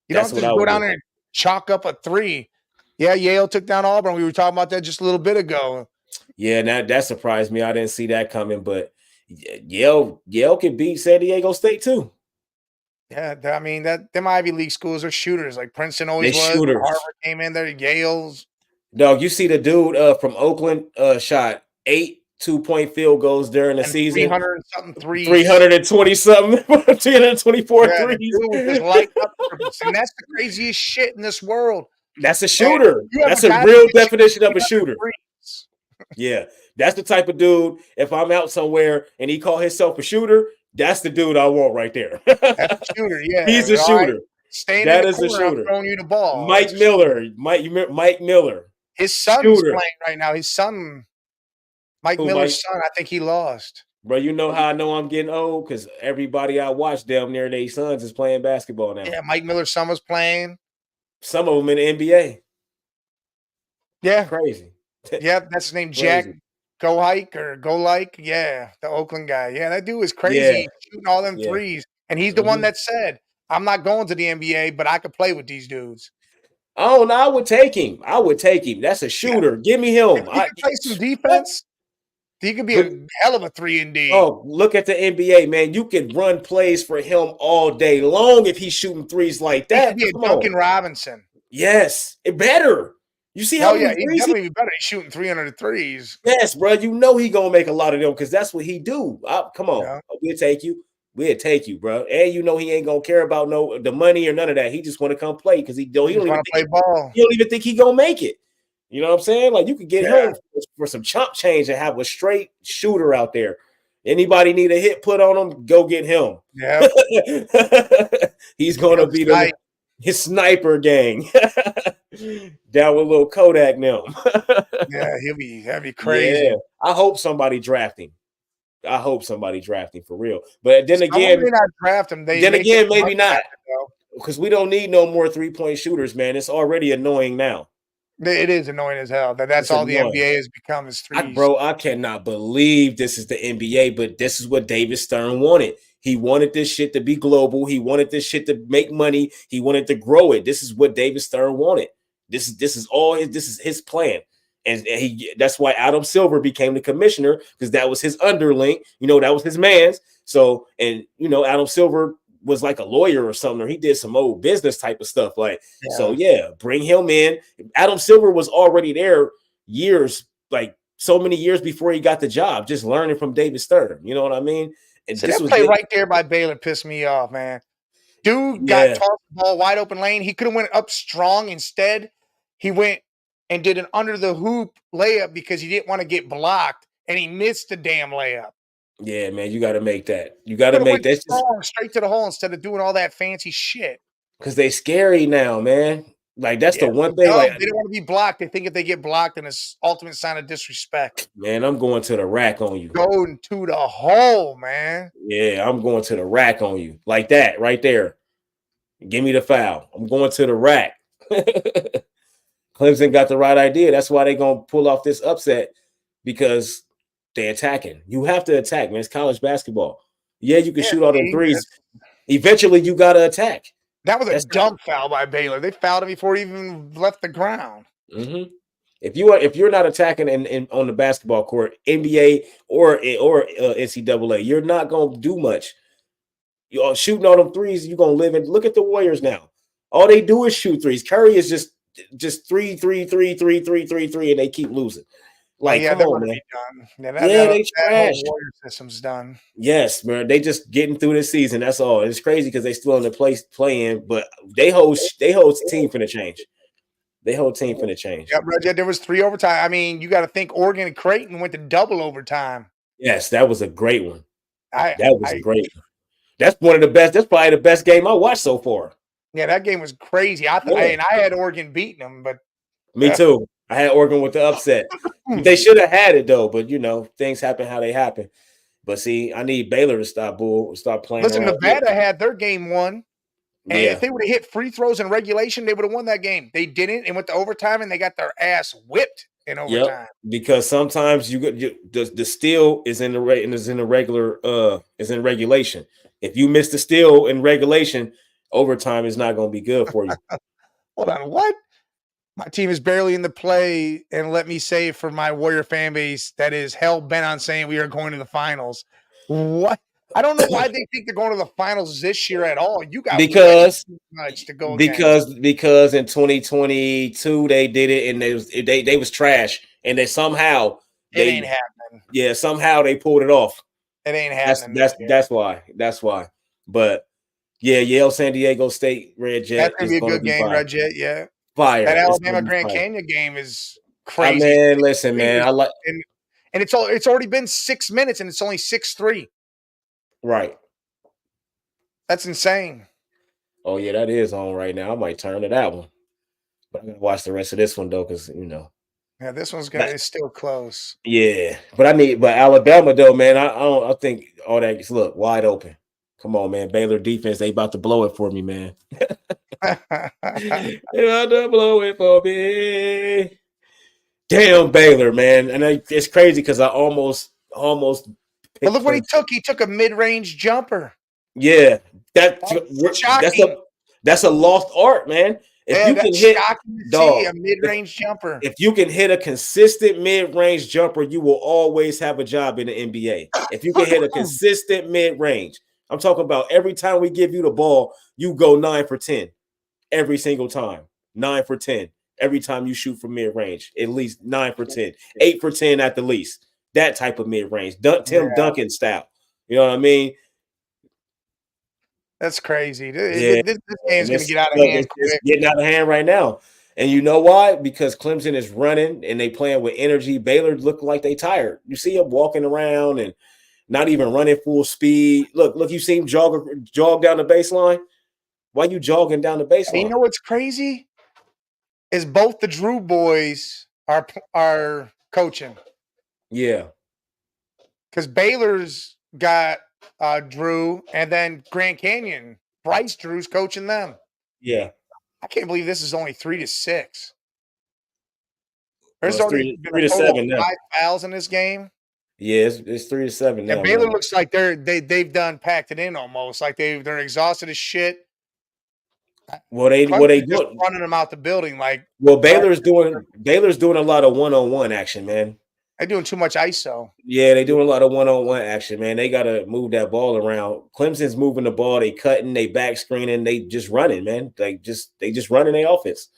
You don't have to go down there and chalk up a three. Yeah, Yale took down Auburn. We were talking about that just a little bit ago. Yeah, that surprised me. I didn't see that coming, but Yale could beat San Diego State too. Yeah, I mean them Ivy League schools are shooters. Like Princeton always was. Shooters. Harvard came in there. Yale's. Dog, you see the dude from Oakland shot 8 2-point field goals during the season. 300 something threes. 320 something. 324 threes. And that's the craziest shit in this world. That's a shooter. That's a real definition of a shooter. Yeah, that's the type of dude. If I'm out somewhere and he call himself a shooter, that's the dude I want right there. That's a shooter. Yeah, he's a shooter. That is a shooter. I'm throwing you the ball. Mike Miller. His son's playing right now. His son, Miller's son. I think he lost. Bro, you know how I know I'm getting old? Because everybody I watch damn near their sons is playing basketball now. Yeah, Mike Miller's son was playing. Some of them in the NBA. Yeah, crazy. Yep, that's his name, Jack Go-like. Yeah, the Oakland guy. Yeah, that dude is crazy, shooting all them threes. And he's the one that said, I'm not going to the NBA, but I could play with these dudes. Oh, no, I would take him. That's a shooter. Give me him. If he can play some defense, he could be a hell of a 3-and-D. Oh, look at the NBA, man. You could run plays for him all day long if he's shooting threes like that. He could be a Duncan Robinson. Yes, it better. You see how he'd definitely be better. He's shooting 300 threes. Yes, bro. You know he gonna make a lot of them because that's what he do. Come on, we'll take you. We'll take you, bro. And you know he ain't gonna care about the money or none of that. He just want to come play because he don't even play ball. He don't even think he gonna make it. You know what I'm saying? Like you could get him for some chump change and have a straight shooter out there. Anybody need a hit put on him? Go get him. Yeah, he's gonna be his sniper gang. Down with little Kodak now. Yeah, that'd be crazy. Yeah. I hope somebody draft him. For real. But then again, may not draft him. Maybe not. Because we don't need no more 3-point shooters, man. It's already annoying now. It is annoying as hell. That's all the NBA has become is threes. Bro, I cannot believe this is the NBA, but this is what David Stern wanted. He wanted this shit to be global. He wanted this shit to make money. He wanted to grow it. This is what David Stern wanted. This is his plan. And that's why Adam Silver became the commissioner, because that was his underling. That was his man's. So, and Adam Silver was like a lawyer or something, or he did some old business type of stuff. So bring him in. Adam Silver was already there so many years before he got the job, just learning from David Stern. You know what I mean? And so that play right there by Baylor pissed me off, man. Dude got tossed the ball wide open lane. He could have went up strong. Instead, he went and did an under the hoop layup because he didn't want to get blocked, and he missed the damn layup. Yeah, man, you got to make that. You got to make that straight to the hole instead of doing all that fancy shit. Because they scary now, man. Like that's the one thing. They don't want to be blocked. They think if they get blocked, then it's ultimate sign of disrespect. Man, I'm going to the rack on you. Going to the hole, man. Yeah, I'm going to the rack on you. Like that, right there. Give me the foul. I'm going to the rack. Clemson got the right idea. That's why they're going to pull off this upset, because they're attacking. You have to attack, man. It's college basketball. Yeah, you can shoot all them threes. Eventually, you got to attack. That was a dumb foul by Baylor. They fouled him before he even left the ground. Mm-hmm. If you're not attacking in on the basketball court, NBA or NCAA, you're not gonna do much. You're shooting all them threes. You're gonna live in. Look at the Warriors now. All they do is shoot threes. Curry is just three, and they keep losing. Oh Like, yeah, come they're on, gonna man. be done. Yeah, Yeah, they that whole trash. Warrior system's done. Yes, man. They just getting through this season. That's all. It's crazy because they still in the place playing, but they hold team for the change. They hold team for the change. Yep, Reggie, there was 3 overtime. I mean, you got to think Oregon and Creighton went to double overtime. Yes, that was a great one. A Great one. That's one of the best. That's probably the best game I watched so far. Yeah, that game was crazy. I had Oregon beating them, but me too. I had Oregon with the upset. They should have had it though, but things happen how they happen. But see, I need Baylor to stop playing. Listen, Nevada had their game won. And yeah. if they would have hit free throws in regulation, they would have won that game. They didn't and went to overtime, and they got their ass whipped in overtime. Yep. Because sometimes the steal is in regulation. If you miss the steal in regulation, overtime is not going to be good for you. Hold on, what? My team is barely in the play, and let me say for my Warrior fan base that is hell bent on saying we are going to the finals. What? I don't know why they think they're going to the finals this year at all. You got because too much to go because in 2022 they did it and they was trash and they somehow it ain't happening. Yeah, somehow they pulled it off. It ain't happening. That's why. But yeah, Yale San Diego State Red Jet. That's gonna be a good game, Red Jet. Yeah, fire. That Alabama Grand Canyon game is crazy. Man, listen, man, I like and it's already been 6 minutes and it's only 6-3. Right. That's insane. Oh, yeah, that is on right now. I might turn to that one. But I'm going to watch the rest of this one, though, because, Yeah, this one's it's still close. Yeah. But Alabama, though, man, I think all that look wide open. Come on, man. Baylor defense, they about to blow it for me, man. They about to blow it for me. Damn, Baylor, man. And it's crazy because I almost but look what he took. He took a mid-range jumper. Yeah, that's a lost art, man. If you can hit a mid-range jumper, if you can hit a consistent mid-range jumper, you will always have a job in the NBA. If you can hit a consistent mid-range, I'm talking about every time we give you the ball, you go 9 for 10 every single time. 9 for 10 every time you shoot from mid-range. At least 9 for 10, 8 for 10 at the least. That type of mid-range, Tim Duncan style. You know what I mean? That's crazy. This game's going to get out of hand quick. It's getting out of hand right now. And you know why? Because Clemson is running and they playing with energy. Baylor look like they tired. You see them walking around and not even running full speed. Look, you see him jog down the baseline. Why you jogging down the baseline? And you know what's crazy? Is both the Drew boys are coaching. Yeah. Because Baylor's got Drew and then Grand Canyon. Bryce Drew's coaching them. Yeah. I can't believe this is only 3-6. There's well, already been 3-7 now. 5 fouls in this game. Yeah, it's 3-7 now. And Baylor looks like they've done packed it in almost. Like they're exhausted as shit. Well, they just running them out the building. Like, well, Baylor's doing a lot of one-on-one action, man. They're doing too much ISO. Yeah, they're doing a lot of one-on-one action, man. They got to move that ball around. Clemson's moving the ball. They cutting, they back screening, they just running, man. They just running their offense.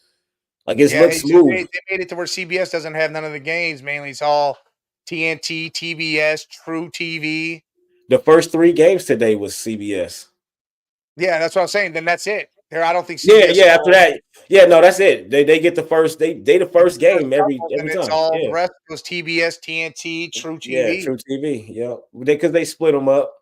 Like it looks smooth. They made it to where CBS doesn't have none of the games. Mainly, it's all TNT, TBS, True TV. The first 3 games today was CBS. Yeah, that's what I'm saying. Then that's it. I don't think CBS. Yeah. After that, no, that's it. They get the first. They the first game every time. It's all the rest was TBS, TNT, True TV. Yeah, True TV. Yeah, because they split them up.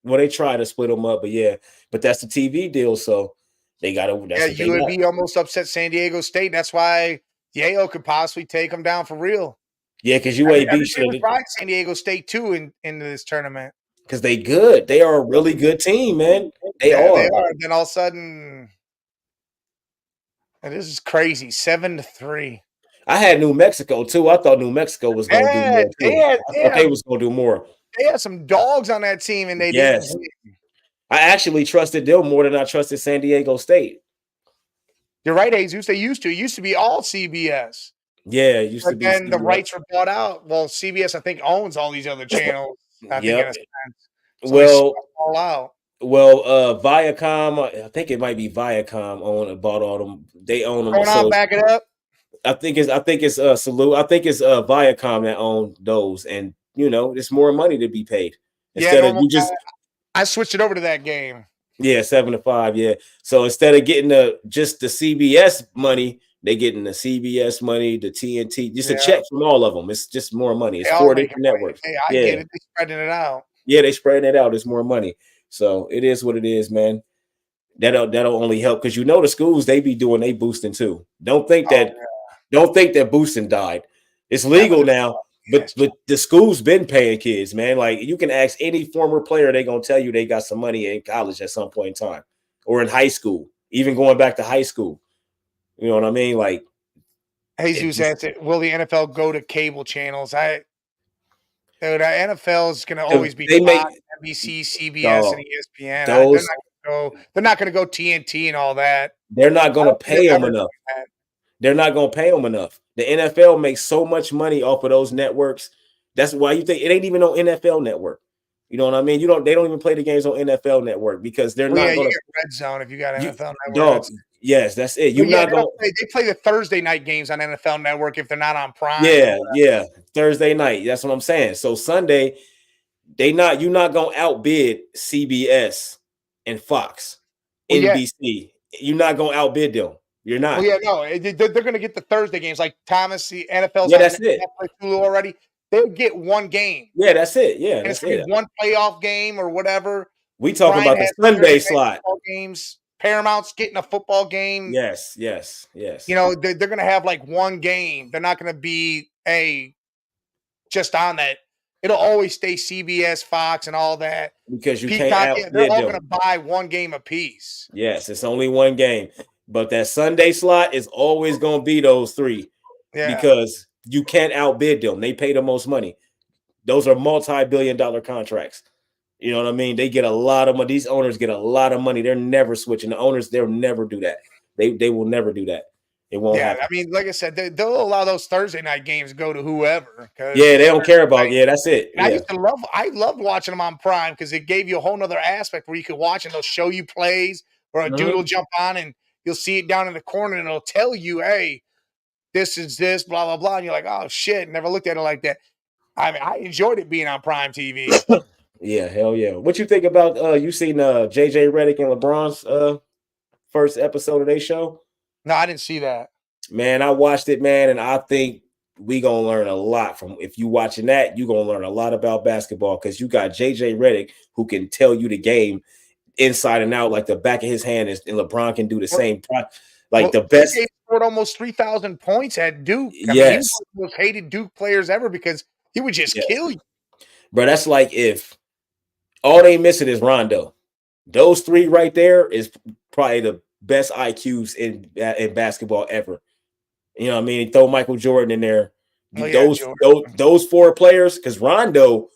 Well, they try to split them up, but that's the TV deal. So they got to. UAB almost upset San Diego State. That's why Yale could possibly take them down for real. Yeah, because UAB should have tried San Diego State too into this tournament. Because they good. They are a really good team, man. They are. Then all of a sudden, this is crazy. 7-3. I had New Mexico too. I thought New Mexico was going to do more too. I thought they was going to do more. They had some dogs on that team, and they didn't win. I actually trusted them more than I trusted San Diego State. You're right, Jesus. They used to. It used to be all CBS. Yeah, it used to But be then the CBS. rights were bought out. Well, CBS, I think, owns all these other channels, I think, in Yep. a sense. So they Well, swapped all out. Viacom, I think it might be Viacom bought all them. They own them. Going on, So back it up. I think it's Salute. I think it's Viacom that own those, and there's more money to be paid Yeah, instead of no, you just I switched it over to that game. 7 to 5. Yeah. So instead of getting just the CBS money, they getting the CBS money, the TNT, just a Yeah, check from all of them. It's just more money. It's they all 4 making different money. networks. Hey, I Yeah. get it. They spreading it out. Yeah, they spreading it out. It's more money. So it is what it is, man. That'll only help because the schools they be doing they boosting too. Don't think Oh, that boosting died. It's that was legal now, but yes. the school's been paying kids, man. Like you can ask any former player, they gonna tell you they got some money in college at some point in time or in high school, even going back to high school. You know what I mean? Like Jesus asked it. Will the NFL go to cable channels? Dude, NFL is going to always be they make Fox, NBC, CBS, dog and ESPN. those They're not going to go TNT and all that. they're not I gonna don't think pay they're them ever enough. doing that. They're not gonna pay them enough. The NFL makes so much money off of those networks. That's why you think it ain't even on NFL Network. You know what I mean? They don't even play the games on NFL Network because they're Well, yeah, not you gonna. get Red Zone if you got You, NFL Network. dog, yes, that's it. You're But yeah, not gonna. they play the Thursday night games on NFL Network if they're not on Prime or Yeah, whatever. yeah. Thursday night. That's what I'm saying. So Sunday, you're not gonna outbid CBS and Fox, Well, yeah. NBC. You're not gonna outbid them. You're not. Well, yeah, no, they're going to get the Thursday games like Thomas. The NFL's Yeah, on that's it. Netflix Hulu already. They'll get one game. Yeah, that's it. Yeah, And it's that's going to it. be one playoff game or whatever. We talking Prime about the has Sunday Thursday night slot. football games. Paramount's getting a football game. Yes. You know, they're going to have like one game. They're not going to be just on that. It'll always stay CBS, Fox, and all that. Because you Peacock, can't yeah, they're outbid all them. going to buy one game apiece. Yes, it's only one game. But that Sunday slot is always going to be those three because you can't outbid them. They pay the most money. Those are multi-billion-dollar contracts. You know what I mean? They get a lot of money. These owners get a lot of money. They're never switching. The owners, they'll never do that. They will never do that. It won't happen. I mean, like I said, they'll allow those Thursday night games to go to whoever. Yeah, they don't care about. Yeah, that's it. Yeah. I loved watching them on Prime because it gave you a whole nother aspect where you could watch and they'll show you plays or a dude will jump on and you'll see it down in the corner and it'll tell you, hey, this is this, blah, blah, blah. And you're like, oh, shit, never looked at it like that. I mean, I enjoyed it being on Prime TV. Yeah, hell yeah. What you think about you seen JJ Redick and LeBron's first episode of their show? No, I didn't see that. Man, I watched it, man, and I think we gonna learn a lot from if you watching that, you're gonna learn a lot about basketball because you got JJ Redick who can tell you the game inside and out like the back of his hand and LeBron can do the same. The best. He scored almost 3,000 points at Duke. I mean, he was one of the most hated Duke players ever because he would just kill you. Bro, that's like if all they missing is Rondo. Those three right there is probably the best IQs in basketball ever. You know what I mean? Throw Michael Jordan in there. Those four players, because Rondo,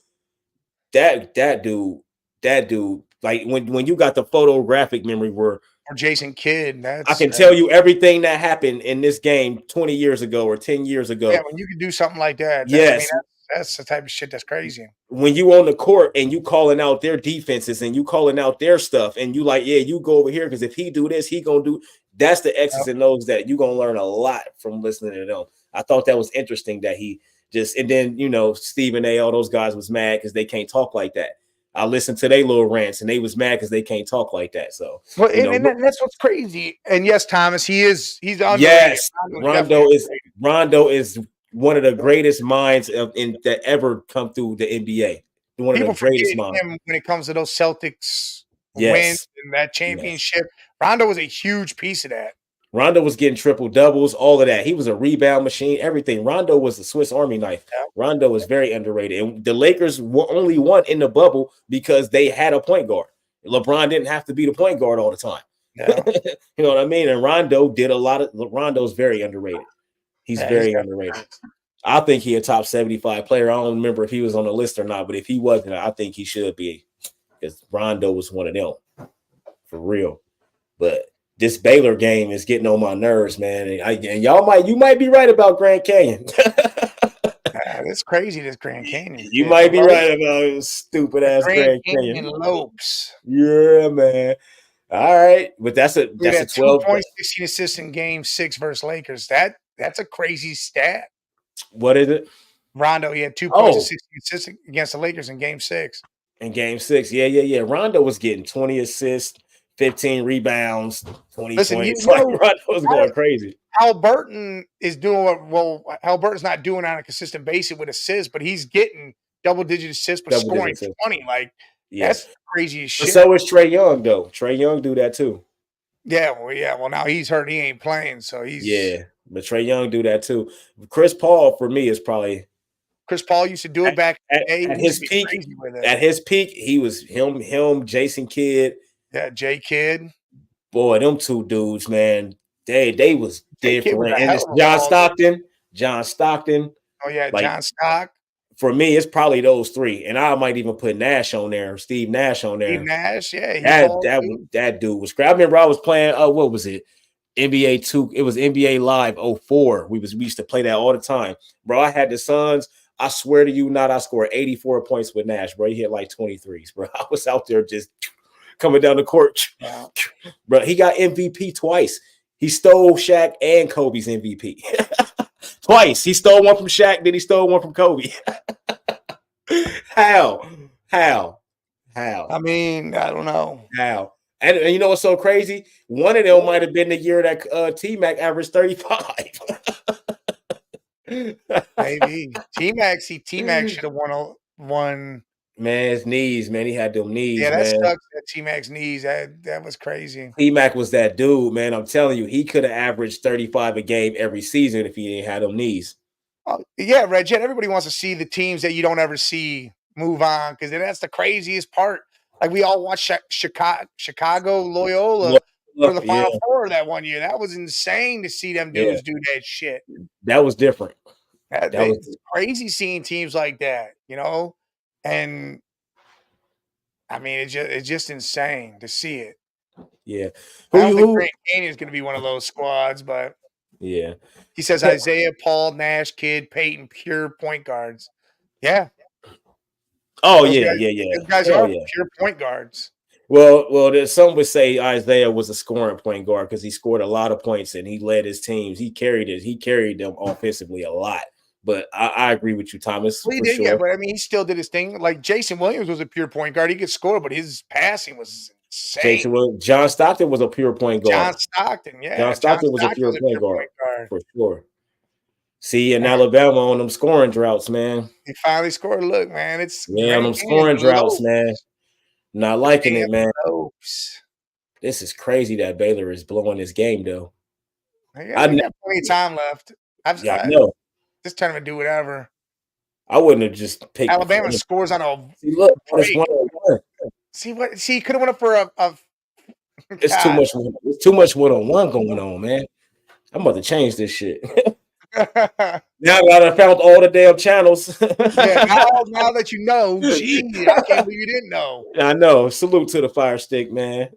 that dude, like when you got the photographic memory or Jason Kidd, I can tell you everything that happened in this game 20 years ago or 10 years ago. Yeah, when you can do something like that. Yes. That's the type of shit that's crazy. When you on the court and you calling out their defenses and you calling out their stuff and you like, yeah, you go over here because if he do this, he gonna do. That's the X's and O's that you gonna learn a lot from listening to them. I thought that was interesting that he just and then Stephen A. All those guys was mad because they can't talk like that. I listened to their little rants and they was mad because they can't talk like that. So and that's what's crazy. And yes, Thomas, he's underrated. Yes, Rondo is one of the greatest minds that ever come through the NBA. One of the greatest minds. When it comes to those Celtics wins and that championship, Rondo was a huge piece of that. Rondo was getting triple doubles, all of that. He was a rebound machine, everything. Rondo was the Swiss Army knife. Yeah. Rondo was very underrated. And the Lakers only won in the bubble because they had a point guard. LeBron didn't have to be the point guard all the time. Yeah. You know what I mean? And Rondo did a lot of Rondo's very underrated. He's very underrated. I think he's a top 75 player. I don't remember if he was on the list or not, but if he wasn't, I think he should be because Rondo was one of them for real. But this Baylor game is getting on my nerves, man. And you might be right about Grand Canyon. It's crazy, this Grand Canyon. You might be right about stupid ass Grand Grand Canyon Canyon. Lopes. Yeah, man. All right, but that's a 12 2 points, 16 assists in Game 6 versus Lakers. That's a crazy stat. What is it? Rondo, he had 2 points and 16 assists against the Lakers in Game 6. In Game 6, yeah. Rondo was getting 20 assists, 15 rebounds, 20 points. Rondo was going crazy. Haliburton is doing Haliburton's not doing on a consistent basis with assists, but he's getting double-digit assists, but scoring 20. Like, that's crazy as shit. But so is Trae Young, though. Trae Young do that too. Yeah. Well, now he's hurt. He ain't playing, so he's but Trae Young do that too. Chris Paul for me is probably. Chris Paul used to do it back at his peak. At his peak, he was him, Jason Kidd. Yeah, J Kidd. Boy, them two dudes, man, they was different. And it's John Stockton. Oh yeah, John Stock. For me, it's probably those three, and I might even put Nash on there, Steve Nash on there. Steve Nash, that dude was great. I remember I was playing. What was it? NBA 2. It was NBA Live 04. We used to play that all the time, bro. I had the Suns. I swear to you, I scored 84 points with Nash, bro. He hit like 23s, bro. I was out there just coming down the court, bro. He got MVP twice. He stole Shaq and Kobe's MVP twice. He stole one from Shaq, then he stole one from Kobe. How? I mean, I don't know how. And you know what's so crazy? One of them might have been the year that T-Mac averaged 35. Maybe T-Mac should have won. Man, his knees, man. He had them knees. Yeah, that man. sucks. That T-Mac's knees. That was crazy. T-Mac was that dude, man. I'm telling you, he could have averaged 35 a game every season if he didn't have them knees. Yeah, Reg. Everybody wants to see the teams that you don't ever see move on because that's the craziest part. Like we all watched Chicago Loyola for the Final Four that one year. That was insane to see them dudes do that shit. That was different. That was crazy seeing teams like that, you know? And I mean, it's just insane to see it. Yeah. I don't think Grand Canyon is going to be one of those squads, but yeah. He says Isaiah, Paul, Nash, Kidd, Peyton, pure point guards. Yeah. Oh, those yeah. Those guys are pure point guards. Well, some would say Isaiah was a scoring point guard because he scored a lot of points and he led his teams. He carried them offensively a lot. But I agree with you, Thomas. Well, he did, yeah, but I mean, he still did his thing. Like Jason Williams was a pure point guard. He could score, but his passing was insane. John Stockton was a pure point guard. John Stockton was a pure point guard for sure. See, in Alabama on them scoring droughts, man. He finally scored. Look, man, it's on them scoring droughts, man. Not liking it, man. This is crazy that Baylor is blowing this game, though. I got plenty of time left. I know. This tournament do whatever. I wouldn't have just picked Alabama scores on a. See, look, it's 1-on-1. See, he could have won it for a. It's too much. It's too much 1-on-1 going on, man. I'm about to change this shit. Now that I found all the damn channels. Now that you know, gee, I can't believe you didn't know. I know. Salute to the Fire Stick, man.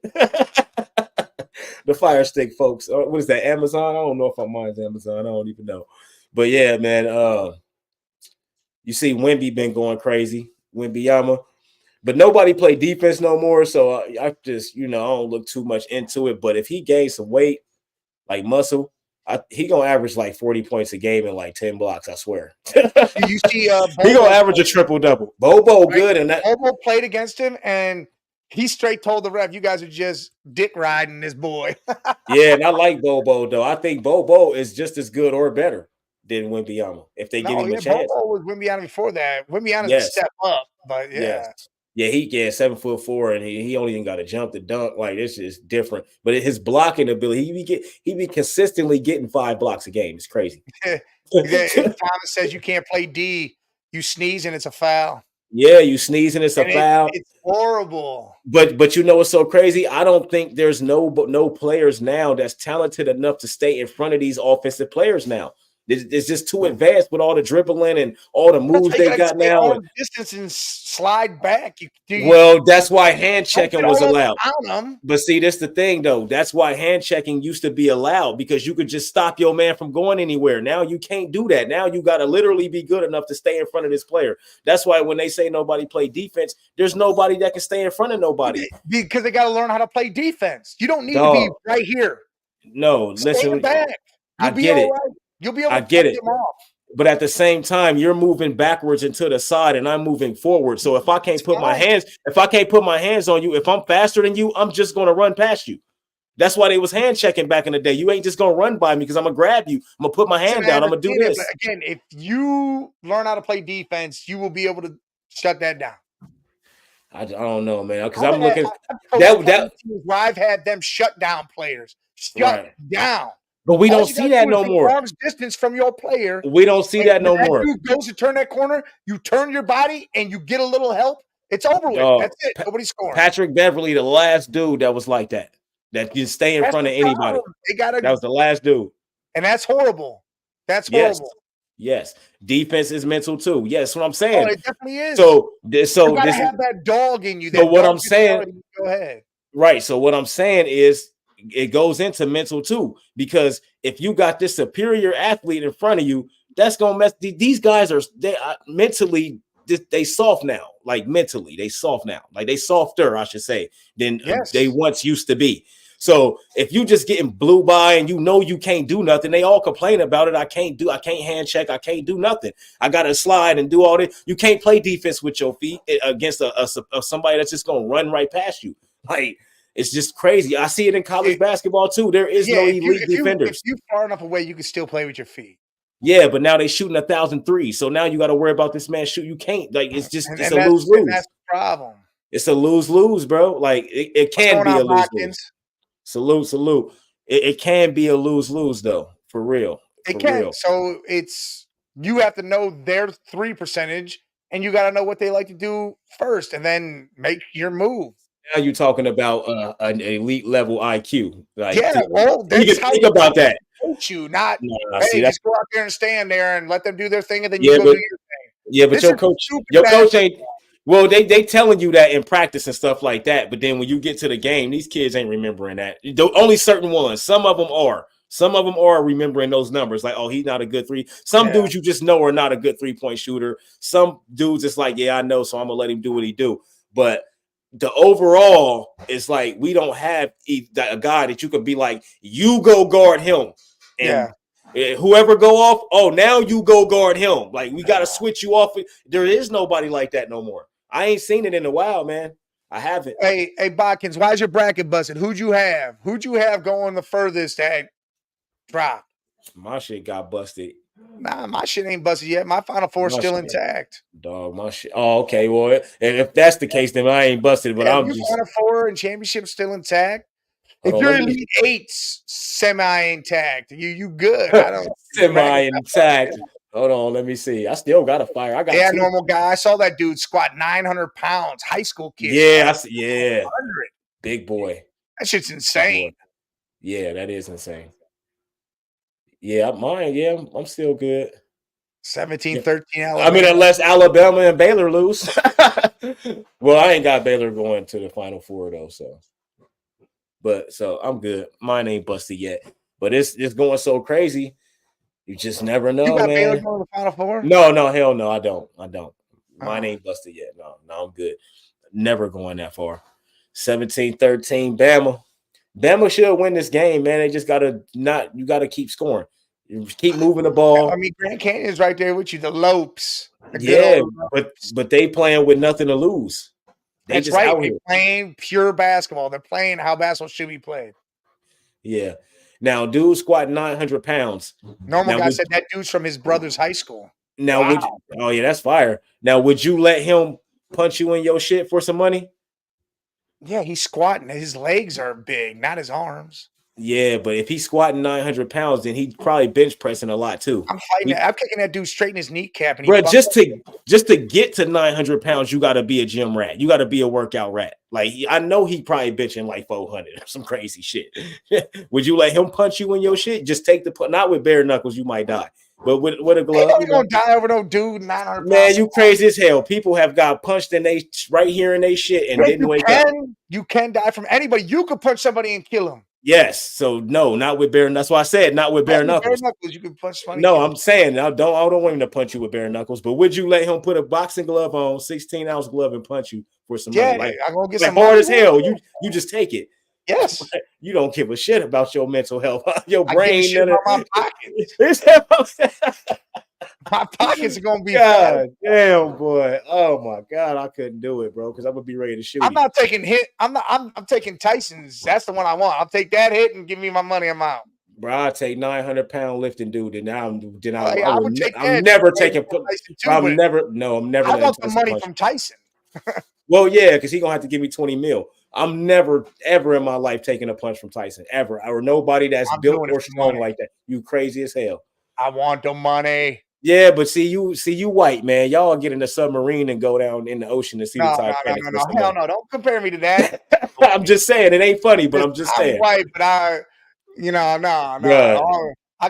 The Fire Stick folks. What is that? Amazon? I don't know if mine's Amazon. I don't even know. But yeah, man. You see, Wemby been going crazy. Wembanyama. But nobody play defense no more. So I just, I don't look too much into it. But if he gains some weight, like muscle, he gonna average like 40 points a game and like 10 blocks. I swear. You see, he gonna average a triple double. Bobo good, and that Bobo played against him, and he straight told the ref, "You guys are just dick riding this boy." Yeah, and I like Bobo though. I think Bobo is just as good or better than Wembanyama if they give him a chance. Bobo was Wembanyama before that. Wembanyama's a step up, but yeah. Yeah, he 7'4", and he only even got to jump to dunk. Like, this is different. But his blocking ability, he be consistently getting 5 blocks a game. It's crazy. Thomas says you can't play D. You sneeze and it's a foul. Yeah, you sneeze and it's a foul. It's horrible. But you know what's so crazy? I don't think there's no players now that's talented enough to stay in front of these offensive players now. It's just too advanced with all the dribbling and all the moves they got now. And distance and slide back. That's why hand checking was allowed. But see, that's the thing, though. That's why hand checking used to be allowed, because you could just stop your man from going anywhere. Now you can't do that. Now you got to literally be good enough to stay in front of this player. That's why when they say nobody play defense, there's nobody that can stay in front of nobody. Because they got to learn how to play defense. You don't need to be right here. No, listen. Back. I get it. Right. You'll be able to get it. But at the same time, you're moving backwards and to the side, and I'm moving forward. So if I can't put my hands on you, if I'm faster than you, I'm just going to run past you. That's why they was hand checking back in the day. You ain't just going to run by me because I'm going to grab you. I'm going to put my hand down. I'm going to do this. Again, if you learn how to play defense, you will be able to shut that down. I don't know, man, because I'm looking that where I've had them shut down players. Shut down. But we don't see that no more. Arm's distance from your player. We don't see that no more. You goes to turn that corner, you turn your body, and you get a little help. It's over with. That's it. Nobody's scoring. Patrick Beverly, the last dude that was like that can stay in front of anybody. That was the last dude, and that's horrible. That's horrible. Yes, defense is mental too. Yes, that's what I'm saying. Oh, it definitely is. So you gotta have that dog in you. So what I'm saying, go ahead. Right. So what I'm saying is, it goes into mental too, because if you got this superior athlete in front of you, that's gonna mess. These guys are mentally they soft now. Like mentally, they soft now. Like they softer, I should say, than they once used to be. So if you just getting blew by and you can't do nothing, they all complain about it. I can't hand check. I can't do nothing. I got to slide and do all this. You can't play defense with your feet against somebody that's just gonna run right past you. Like. It's just crazy. I see it in college basketball too. There is no elite defenders. If you're far enough away, you can still play with your feet. Yeah, but now they shooting 1,000 threes. So now you got to worry about this man shoot. You can't. Like it's a lose-lose. That's the problem. It's a lose-lose, bro. Like it can be a lose-lose. Salute. It can be a lose-lose though, for real. It can. So you have to know their 3 percentage, and you got to know what they like to do first, and then make your move. Now you're talking about an elite level IQ. Like, that's how think about that. Coach you, not just go out there and stand there and let them do their thing, and then you go do your thing. Yeah, but your coach ain't. Well, they telling you that in practice and stuff like that, but then when you get to the game, these kids ain't remembering that. Only certain ones. Some of them are. Some of them are remembering those numbers, like, oh, he's not a good three. Some dudes you just know are not a good 3-point shooter. Some dudes, it's like, yeah, I know, so I'm gonna let him do what he do. But the overall is like we don't have a guy that you could be like, you go guard him, and whoever go off, oh, now you go guard him. Like we got to switch you off. There is nobody like that no more. I ain't seen it in a while, man. I haven't. Hey, Botkins, why's your bracket busted? Who'd you have? Who'd you have going the furthest at drop? My shit got busted. Nah, my shit ain't busted yet. My Final Four is still intact. Dog, my shit. Oh, okay. Well, if that's the case, then I ain't busted. But I'm just Final Four and championship still intact. If you're Elite Eight's semi-intact, you good. I don't semi-intact. Hold on, let me see. I still got a fire. I got normal guy. I saw that dude squat 900 pounds. High school kid. Yeah, big boy. That shit's insane. Yeah, that is insane. Yeah, mine. Yeah, I'm still good. 17-13. Alabama. I mean, unless Alabama and Baylor lose. Well, I ain't got Baylor going to the Final Four though, so. But so I'm good. Mine ain't busted yet, but it's going so crazy. You just never know, you got man. Baylor going to the Final Four? No, hell no, I don't. Mine ain't busted yet. No, I'm good. Never going that far. 17-13, Bama. Bama should win this game, man. They just you gotta keep scoring. You keep moving the ball. I mean, Grand Canyon's right there with you. The Lopes. But they playing with nothing to lose. That's right. They're playing pure basketball. They're playing how basketball should be played. Yeah. Now, dude squat 900 pounds. Normal guy said that dude's from his brother's high school. Now, that's fire. Now, would you let him punch you in your shit for some money? Yeah, he's squatting. His legs are big, not his arms. Yeah, but if he's squatting 900 pounds, then he's probably bench pressing a lot too. I'm kicking that dude straight in his kneecap. Bro, just to get to 900 pounds, you got to be a gym rat. You got to be a workout rat. Like I know he probably benching like 400 or some crazy shit. Would you let him punch you in your shit? Just take the not with bare knuckles, you might die. But with a Ain't glove, nobody gonna die over no dude 900 man, pounds. you crazy as hell. People have got punched in they right here in they shit and didn't wake up. You can die from anybody. You could punch somebody and kill him. Yes. So no, not with bare. That's why I said not with bare knuckles. You can punch somebody. No, I'm saying I don't want him to punch you with bare knuckles. But would you let him put a boxing glove on, 16-ounce glove, and punch you for some money? Like, I'm gonna get like some hard money. as hell. You just take it. Yes. You don't give a shit about your mental health, your I give a brain. shit about my pockets. My pockets are gonna be God damn, boy. Oh my God, I couldn't do it, bro, because I would be ready to shoot. I'm not taking hit. I'm taking Tyson's. That's the one I want. I'll take that hit and give me my money. I'm out. Bro, I'll take 900-pound lifting, dude. And now I would take that. I'm never taking. I'm never. I want the money from Tyson. Well, yeah, because he's gonna have to give me 20 mil. I'm never ever in my life taking a punch from Tyson, ever, or nobody that's built or strong like that. You crazy as hell. I want the money. Yeah, but see you white, man. Y'all get in a submarine and go down in the ocean to see the Titanic. No, hell no. Don't compare me to that. I'm just saying it ain't funny, but I'm just saying. I'm white, but I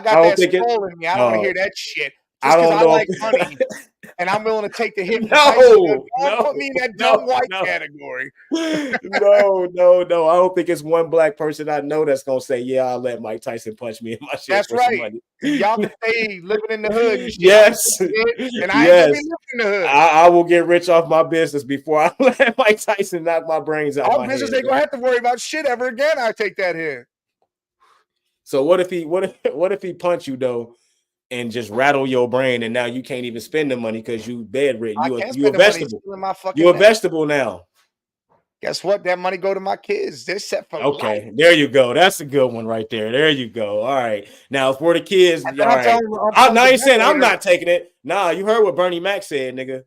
got that soul in me. I don't want to hear that shit. Just because I like money and I'm willing to take the hit. Don't put me in that dumb white category. No. I don't think it's one black person I know that's gonna say, "Yeah, I'll let Mike Tyson punch me in my shit." That's right. Y'all can stay living in the hood. And shit. Yes, and I ain't gonna be living in the hood. I will get rich off my business before I let Mike Tyson knock my brains out. Our business ain't gonna have to worry about shit ever again. I take that hit. So what if he punch you though? And just rattle your brain, and now you can't even spend the money because you bedridden. You a vegetable. You a vegetable now. Guess what? That money go to my kids. They're set for life. There you go. That's a good one right there. There you go. All right. Now for the kids, all right. I'm not saying I'm not taking it. Nah, you heard what Bernie Mac said, nigga.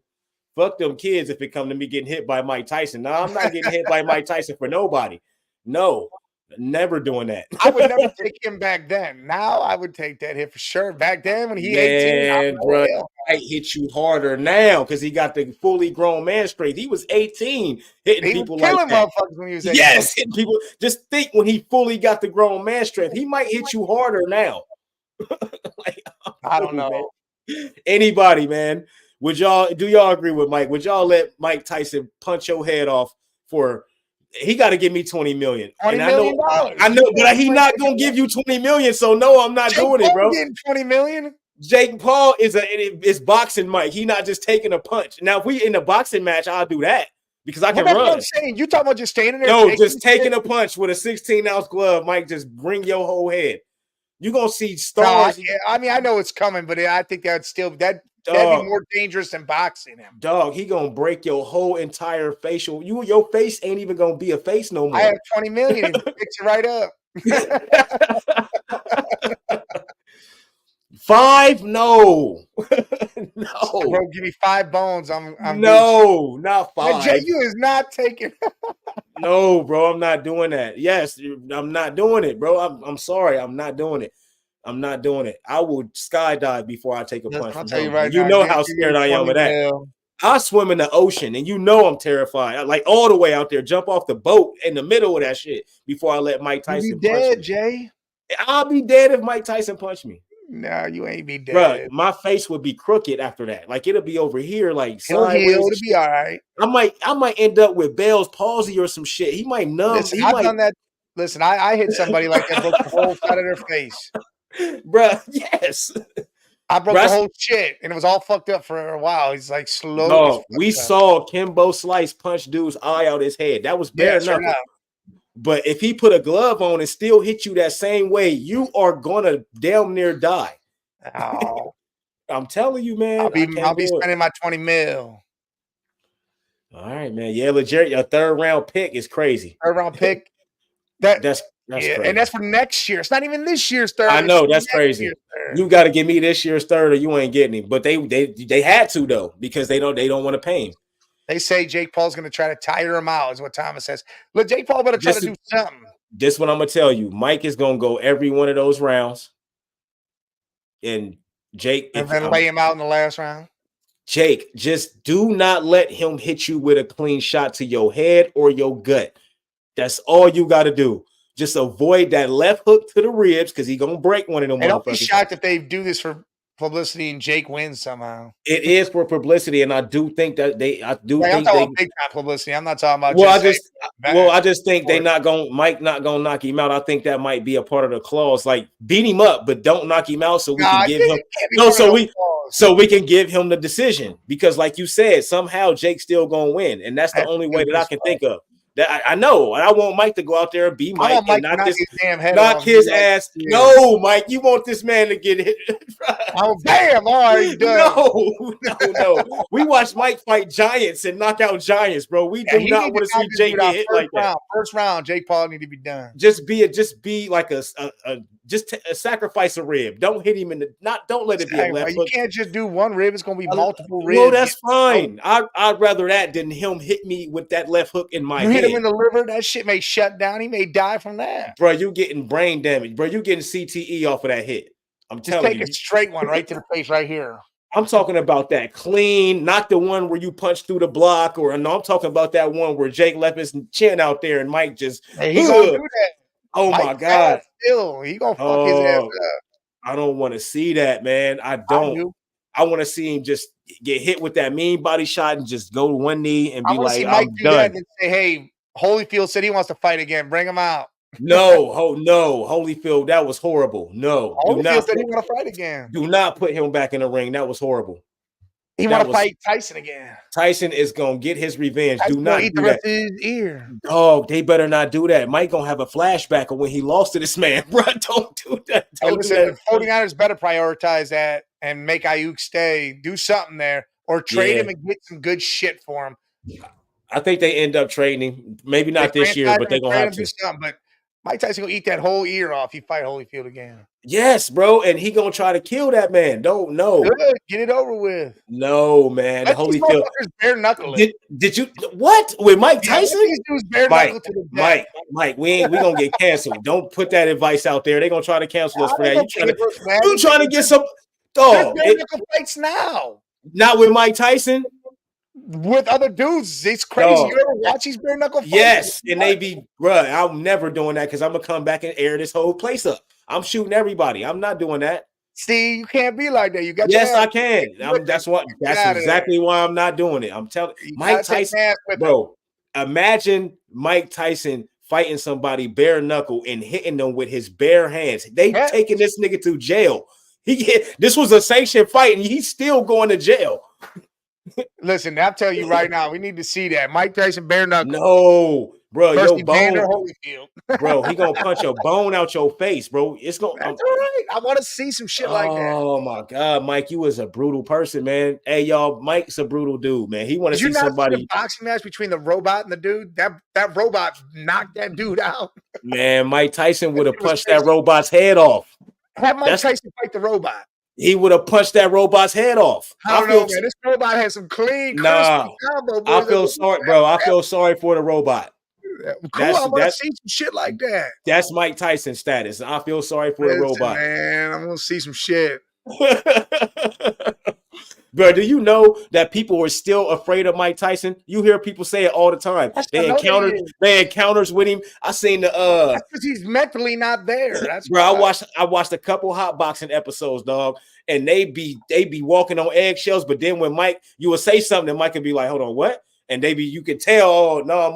Fuck them kids if it come to me getting hit by Mike Tyson. Nah, I'm not getting hit by Mike Tyson for nobody. No. Never doing that. I would never take him back then. Now I would take that hit for sure. Back then when he 18, bro, might hit you harder now because he got the fully grown man strength. He was 18, hitting people like that. Motherfuckers when he was 18. Yes, hitting people. Just think when he fully got the grown man strength, he might hit you harder now. I don't know. Man. Anybody, man. Do y'all agree with Mike? Would y'all let Mike Tyson punch your head off for? He got to give me $20 million. $20 million. I know, but he's not gonna give you $20 million. So no, I'm not doing it, bro. Getting $20 million. Jake Paul is boxing Mike. He not just taking a punch. Now, if we in a boxing match, I'll do that because I can run. What I'm saying, you talking about just standing there? No, just taking a punch with a 16-ounce glove. Mike just bring your whole head. You gonna see stars. I mean, I know it's coming, but I think that'd be more dangerous than boxing him. Dog, he gonna break your whole entire facial. Your face ain't even gonna be a face no more. I have $20 million. Fix it right up. 5? No. No. Bro, give me 5 bones. I'm not 5. Jay, you is not taking. No, bro, I'm not doing that. Yes, I'm not doing it, bro. I'm sorry, I'm not doing it. I'm not doing it. I will skydive before I take a punch. I'll tell you right now. You know how scared I am of that. I swim in the ocean, and you know I'm terrified. Like all the way out there, jump off the boat in the middle of that shit before I let Mike Tyson punch me. You be dead, Jay. I'll be dead if Mike Tyson punched me. No, you ain't be dead. Bro, my face would be crooked after that. Like it'll be over here, like sideways. It'll be all right. I might end up with Bell's palsy or some shit. He might numb. Listen, I've done that. Listen, I hit somebody like that, broke the whole side of their face. Bro, yes. I broke the whole shit, and it was all fucked up for a while. He's like slow. No, we saw Kimbo Slice punch dude's eye out his head. That was bare knuckle. But if he put a glove on and still hit you that same way, you are gonna damn near die. Oh. I'm telling you, man. I'll be spending my $20 million. All right, man. Yeah, legit. Your 3rd round pick is crazy. 3rd round pick. That's crazy. And that's for next year. It's not even this year's 3rd. I know that's crazy. You got to give me this year's 3rd, or you ain't getting him. But they had to though because they don't want to pay him. They say Jake Paul's going to try to tire him out, is what Thomas says. Look, Jake Paul better try to do something. This what I'm gonna tell you. Mike is gonna go every one of those rounds, and Jake, and then lay him out in the last round. Jake, just do not let him hit you with a clean shot to your head or your gut. That's all you got to do. Just avoid that left hook to the ribs because he's gonna break one of them. And don't be shocked if they do this for publicity and Jake wins somehow. It is for publicity, and I do think that I'm talking about big time publicity. I'm not talking about Well, I just think Mike not gonna knock him out. I think that might be a part of the clause. Like beat him up, but don't knock him out, so we can give him so we can give him the decision. Because, like you said, somehow Jake's still gonna win, and that's the only way that I can think of. That I know, and I want Mike to go out there and be Mike and knock his damn head knock his ass. No, Mike, you want this man to get hit? Oh, damn! All right, no. We watched Mike fight giants and knock out giants, bro. We do not want to see Jake get hit like that. First round, Jake Paul need to be done. Just be like a sacrifice a rib. Don't hit him in the don't let it be a left hook. You can't just do one rib. It's gonna be multiple ribs. No, that's fine. I'd rather that than him hit me with that left hook in my head. Hit him in the liver. That shit may shut down. He may die from that. Bro, you getting brain damage. Bro, you getting CTE off of that hit. I'm telling you. Take a straight one right to the face right here. I'm talking about that clean, not the one where you punch through the block, I'm talking about that one where Jake left his chin out there and Mike just he's gonna do that. Oh Mike my God. Still, he gonna fuck his ass up. I don't want to see that, man. I don't. I want to see him just get hit with that mean body shot and just go to one knee and be like, I'm done. And say, hey, Holyfield said he wants to fight again. Bring him out. No, Holyfield, that was horrible. No, Holyfield said he want to fight again. Do not put him back in the ring. That was horrible. He want to fight Tyson again. Tyson is gonna get his revenge. Do not eat do the that. rest of his ear. Oh, they better not do that. Mike gonna have a flashback of when he lost to this man, bro. Don't do that. Don't do that. The 49ers better prioritize that and make Ayuk stay. Do something there, or trade him and get some good shit for him. I think they end up trading him. Maybe not this year, but they're gonna have to. But Mike Tyson gonna eat that whole ear off. He fight Holyfield again. Yes, bro, and he gonna try to kill that man. Don't know. Get it over with. No, man. Holyfield bare knuckling. Did you what with Mike Tyson? Mike, we gonna get canceled. Don't put that advice out there. They're gonna try to cancel us for that. You trying to get some dog? Fights now. Not with Mike Tyson. With other dudes, it's crazy. You ever watch these bare knuckle fights? Yes, and they be, bruh, I'm never doing that because I'm gonna come back and air this whole place up. I'm shooting everybody. I'm not doing that. See, you can't be like that. You got I can. That's exactly why I'm not doing it. I'm telling Mike Tyson, bro. Imagine Mike Tyson fighting somebody bare knuckle and hitting them with his bare hands. They taking this nigga to jail. This was a sanctioned fight, and he's still going to jail. Listen, I'll tell you right now, we need to see that. Mike Tyson bare knuckle. No, bro, your bone. Holyfield. Bro, he gonna punch a bone out your face, bro. It's gonna. That's all right. I want to see some shit like that. Oh my God, Mike, you was a brutal person, man. Hey, y'all, Mike's a brutal dude, man. He want to see somebody. See the boxing match between the robot and the dude. That robot knocked that dude out. Man, Mike Tyson would have punched that robot's head off. Have Mike Tyson fight the robot. He would have punched that robot's head off. I don't know, man. This robot has some clean, combo. I feel sorry, bro. I feel sorry for the robot. Cool, I want to see some shit like that. That's Mike Tyson status. I feel sorry for the robot. Man, I'm gonna see some shit. Bro, do you know that people are still afraid of Mike Tyson? You hear people say it all the time. They encounters with him. I seen the That's because he's mentally not there. That's bro. I watched a couple hot boxing episodes, dog, and they be walking on eggshells. But then when Mike, you will say something, and Mike can be like, "Hold on, what?" And you can tell, oh no,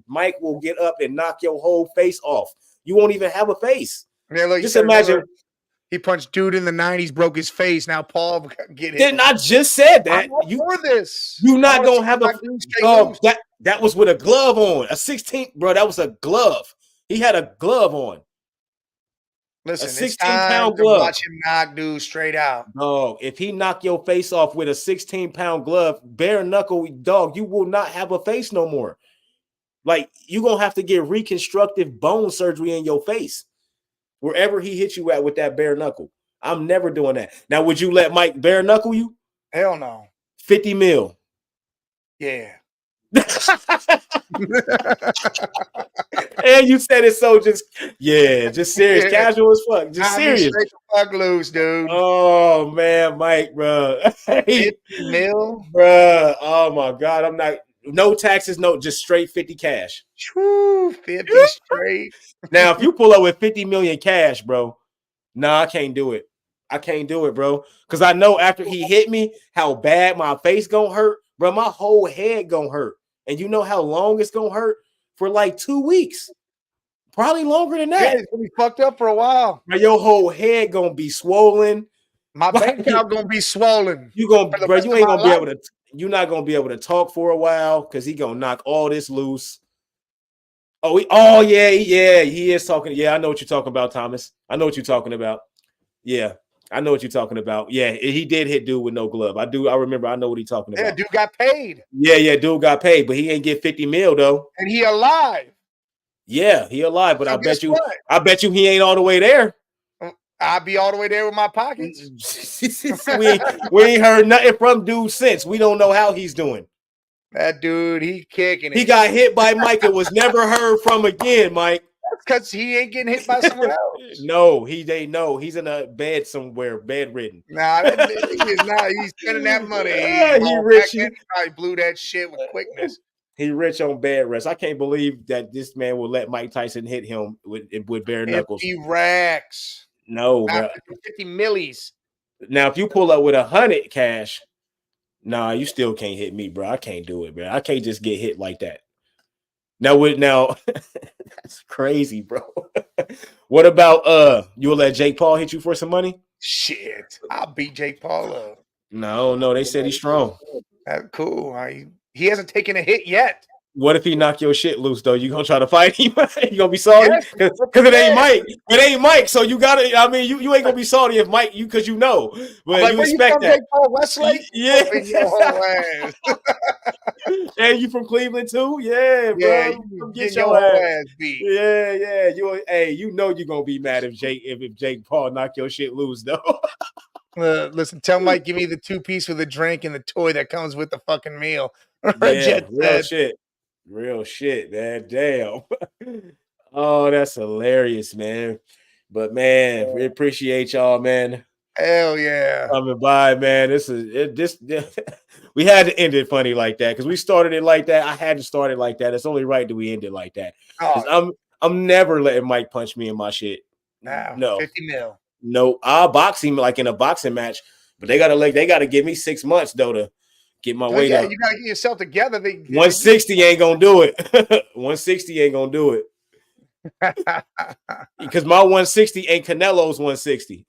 Mike will get up and knock your whole face off. You won't even have a face. Yeah, look, just imagine. He punched dude in the 90s, broke his face. Now Paul get it. Didn't I just said that? You're not gonna have a that was with a glove on. A 16, bro. That was a glove. He had a glove on. Listen, a 16-pound glove. Watch him knock dude straight out. Dog, if he knock your face off with a 16-pound glove, bare knuckle, dog, you will not have a face no more. Like, you're gonna have to get reconstructive bone surgery in your face. Wherever he hit you at with that bare knuckle. I'm never doing that. Now, would you let Mike bare knuckle you? Hell no. 50 mil. Yeah. And you said it so just serious, casual as fuck. Just serious. Straight the fuck loose, dude. Oh, man, Mike, bro. 50 mil? Bro, oh my God. I'm not. No taxes, just straight 50 cash. 50 straight. Now, if you pull up with 50 million cash, bro, I can't do it. I can't do it, bro. Because I know after he hit me, how bad my face gonna hurt, bro. My whole head gonna hurt. And you know how long it's gonna hurt? For like 2 weeks. Probably longer than Yeah, that. it's gonna be fucked up for a while. Bro, your whole head gonna be swollen. My bank account gonna be swollen. You gonna, for the bro, rest you of ain't my gonna be life. able to, you're not gonna be able to talk for a while because he gonna knock all this loose. Oh, yeah, he is talking. Yeah, I know what you're talking about, Thomas. I know what you're talking about. Yeah, I know what you're talking about. Yeah, he did hit dude with no glove. I remember. I know what he's talking about. Yeah, dude got paid. Yeah, dude got paid, but he ain't get 50 mil though. And he alive. Yeah, he alive, but So I bet you he ain't all the way there. I'll be all the way there with my pockets. we ain't heard nothing from dude since. We don't know how he's doing. That dude, he kicking it. He got hit by Mike and was never heard from again, Mike. That's because he ain't getting hit by someone else. No, he's in a bed somewhere, bedridden. Nah, he is not. He's spending that money. Yeah, he rich. He probably blew that shit with quickness. He rich on bed rest. I can't believe that this man will let Mike Tyson hit him with bare knuckles. 50 racks. No, bro. 50 millies. Now, if you pull up with 100 cash, nah, you still can't hit me, bro. I can't do it, bro. I can't just get hit like that. Now, that's crazy, bro. What about you'll let Jake Paul hit you for some money? Shit, I'll beat Jake Paul up. No, they said he's strong. That's cool. He hasn't taken a hit yet. What if he knock your shit loose though? You gonna try to fight him? You gonna be salty because it ain't Mike. It ain't Mike. So you gotta. I mean, you ain't gonna be salty if Mike because you know. But like, you expect that. Jake Paul Westlake? Yeah. Oh, and you from Cleveland too? Yeah, bro. Yeah, get your ass beat. Yeah. You know you're gonna be mad if Jake Paul knock your shit loose though. Listen, tell Mike, give me the 2-piece with the drink and the toy that comes with the fucking meal. Yeah, real shit, man. Damn. Oh, that's hilarious, man. But man, we appreciate y'all, man. Hell yeah. Coming by, man. We had to end it funny like that because we started it like that. I had to start it like that. It's only right that we end it like that. I'm never letting Mike punch me in my shit. No. 50 mil. No, I'll box him like in a boxing match, but they gotta give me 6 months though to get my weight up. You gotta get yourself together. 160 ain't gonna do it. 160 ain't gonna do it. Because my 160 ain't Canelo's 160.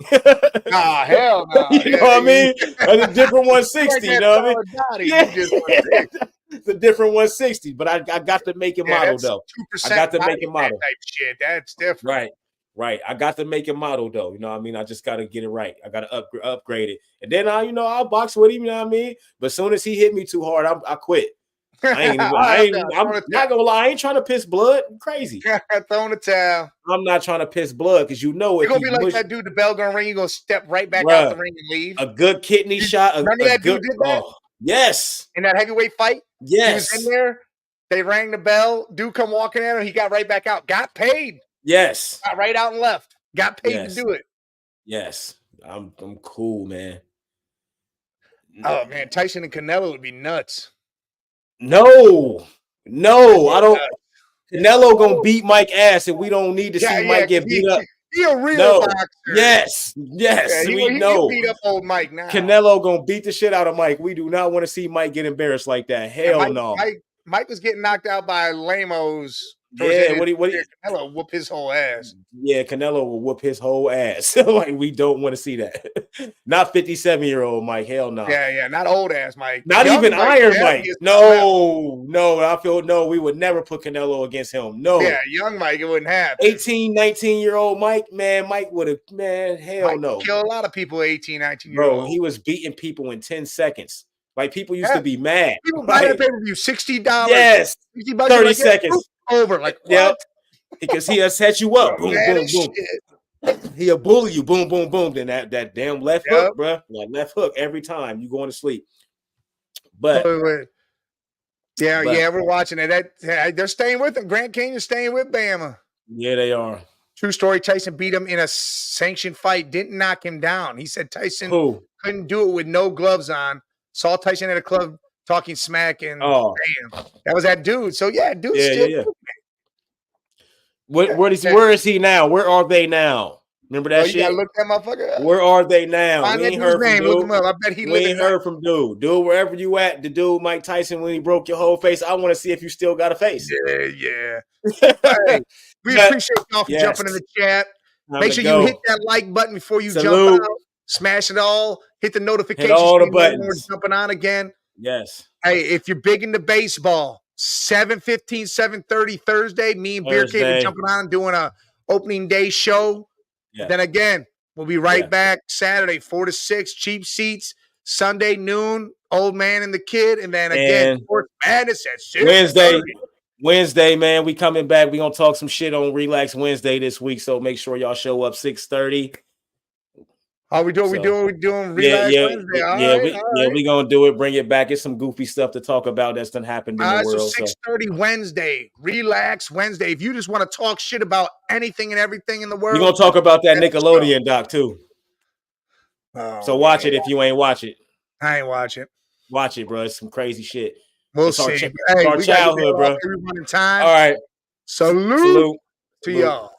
Nah, hell no. You know what I mean? It's a different 160. You know what I mean? Yeah. It's a different 160, but I got to make it model though. I got to make it model. Type shit. That's different. Right. I got to make it model though. You know what I mean? I just got to get it right. I got to upgrade it. And then I'll box with him, you know what I mean? But as soon as he hit me too hard, I quit. I'm not gonna lie, I ain't trying to piss blood. I'm crazy. Throwing the towel. I'm not trying to piss blood because you know you're gonna be like that dude, the bell gonna ring, you're gonna step right back out the ring and leave. A good kidney shot. Remember that dude did that? Yes. In that heavyweight fight? Yes. He was in there, they rang the bell, dude come walking in, and he got right back out. Got paid. Yes. Got right out and left. Got paid to do it. Yes. I'm cool, man. Oh man, Tyson and Canelo would be nuts. No, I don't. Canelo gonna beat Mike ass, and we don't need to see Mike get beat up. He a real boxer. Yes. We know. He beat up old Mike now. Canelo gonna beat the shit out of Mike. We do not want to see Mike get embarrassed like that. Hell no. Mike was getting knocked out by Lamos. Yeah, what Canelo whoop his whole ass. Yeah, Canelo will whoop his whole ass. Like we don't want to see that. Not 57-year-old Mike. Hell no. Yeah, not old ass Mike. Not even Iron Mike. No. We would never put Canelo against him. No. Yeah, young Mike, it wouldn't happen. 18, 19-year-old Mike, man, Mike would have, man, hell Mike no. Kill a lot of people, 18, 19-year-old. Bro, he was beating people in 10 seconds. Like people used to be mad. People buy the pay-per-view, $60. Yes. 30 seconds. Over. Like, what? Yep. Because he'll set you up. Boom, boom, boom. He'll bully you. Boom, boom, boom. Then that damn left hook, bro. That left hook every time you going to sleep. But yeah, we're watching it. They're staying with him. Grant Canyon's staying with Bama. Yeah, they are. True story. Tyson beat him in a sanctioned fight. Didn't knock him down. He said Tyson couldn't do it with no gloves on. Saw Tyson at a club talking smack, and damn, that was that dude. So dude's still. Where is he now? Where are they now? Remember Oh, that you shit? gotta look that motherfucker up. Where are they now? Find We that ain't dude's heard from name. Look him dude. up. I bet he We living ain't that. heard from dude. Dude, wherever you at, the dude Mike Tyson when he broke your whole face. I want to see if you still got a face. Yeah. Hey, we But, appreciate y'all for jumping in the chat. Time Make to sure go. you hit that like button before you jump Salute. out. Smash it all. Hit the notifications. Hit all the so you know when we're buttons. jumping on again. Yes. Hey, if you're big into baseball, 7:15, 7:30 Thursday, me and Beer Cave are Thursday. jumping on and doing a opening day show. Yeah. Then again, we'll be right Yeah. back Saturday, 4 to 6, cheap seats. Sunday noon, Old Man and the Kid, and then again, And Sports Madness at 6. Wednesday, man, we coming back. We gonna talk some shit on Relax Wednesday this week. So make sure y'all show up 6:30. How we doing? So, We doing Relax Wednesday. All right. We gonna do it. Bring it back. It's some goofy stuff to talk about that's done happened in the world. So 6:30 Wednesday, Relax Wednesday. If you just want to talk shit about anything and everything in the world, We're gonna talk about that Nickelodeon doc too. Oh, so watch it if you ain't watch it. I ain't watch it. Watch it, bro. It's some crazy shit. We'll it's see. our childhood, bro. Everyone in time. All right. Salute to Salute. y'all.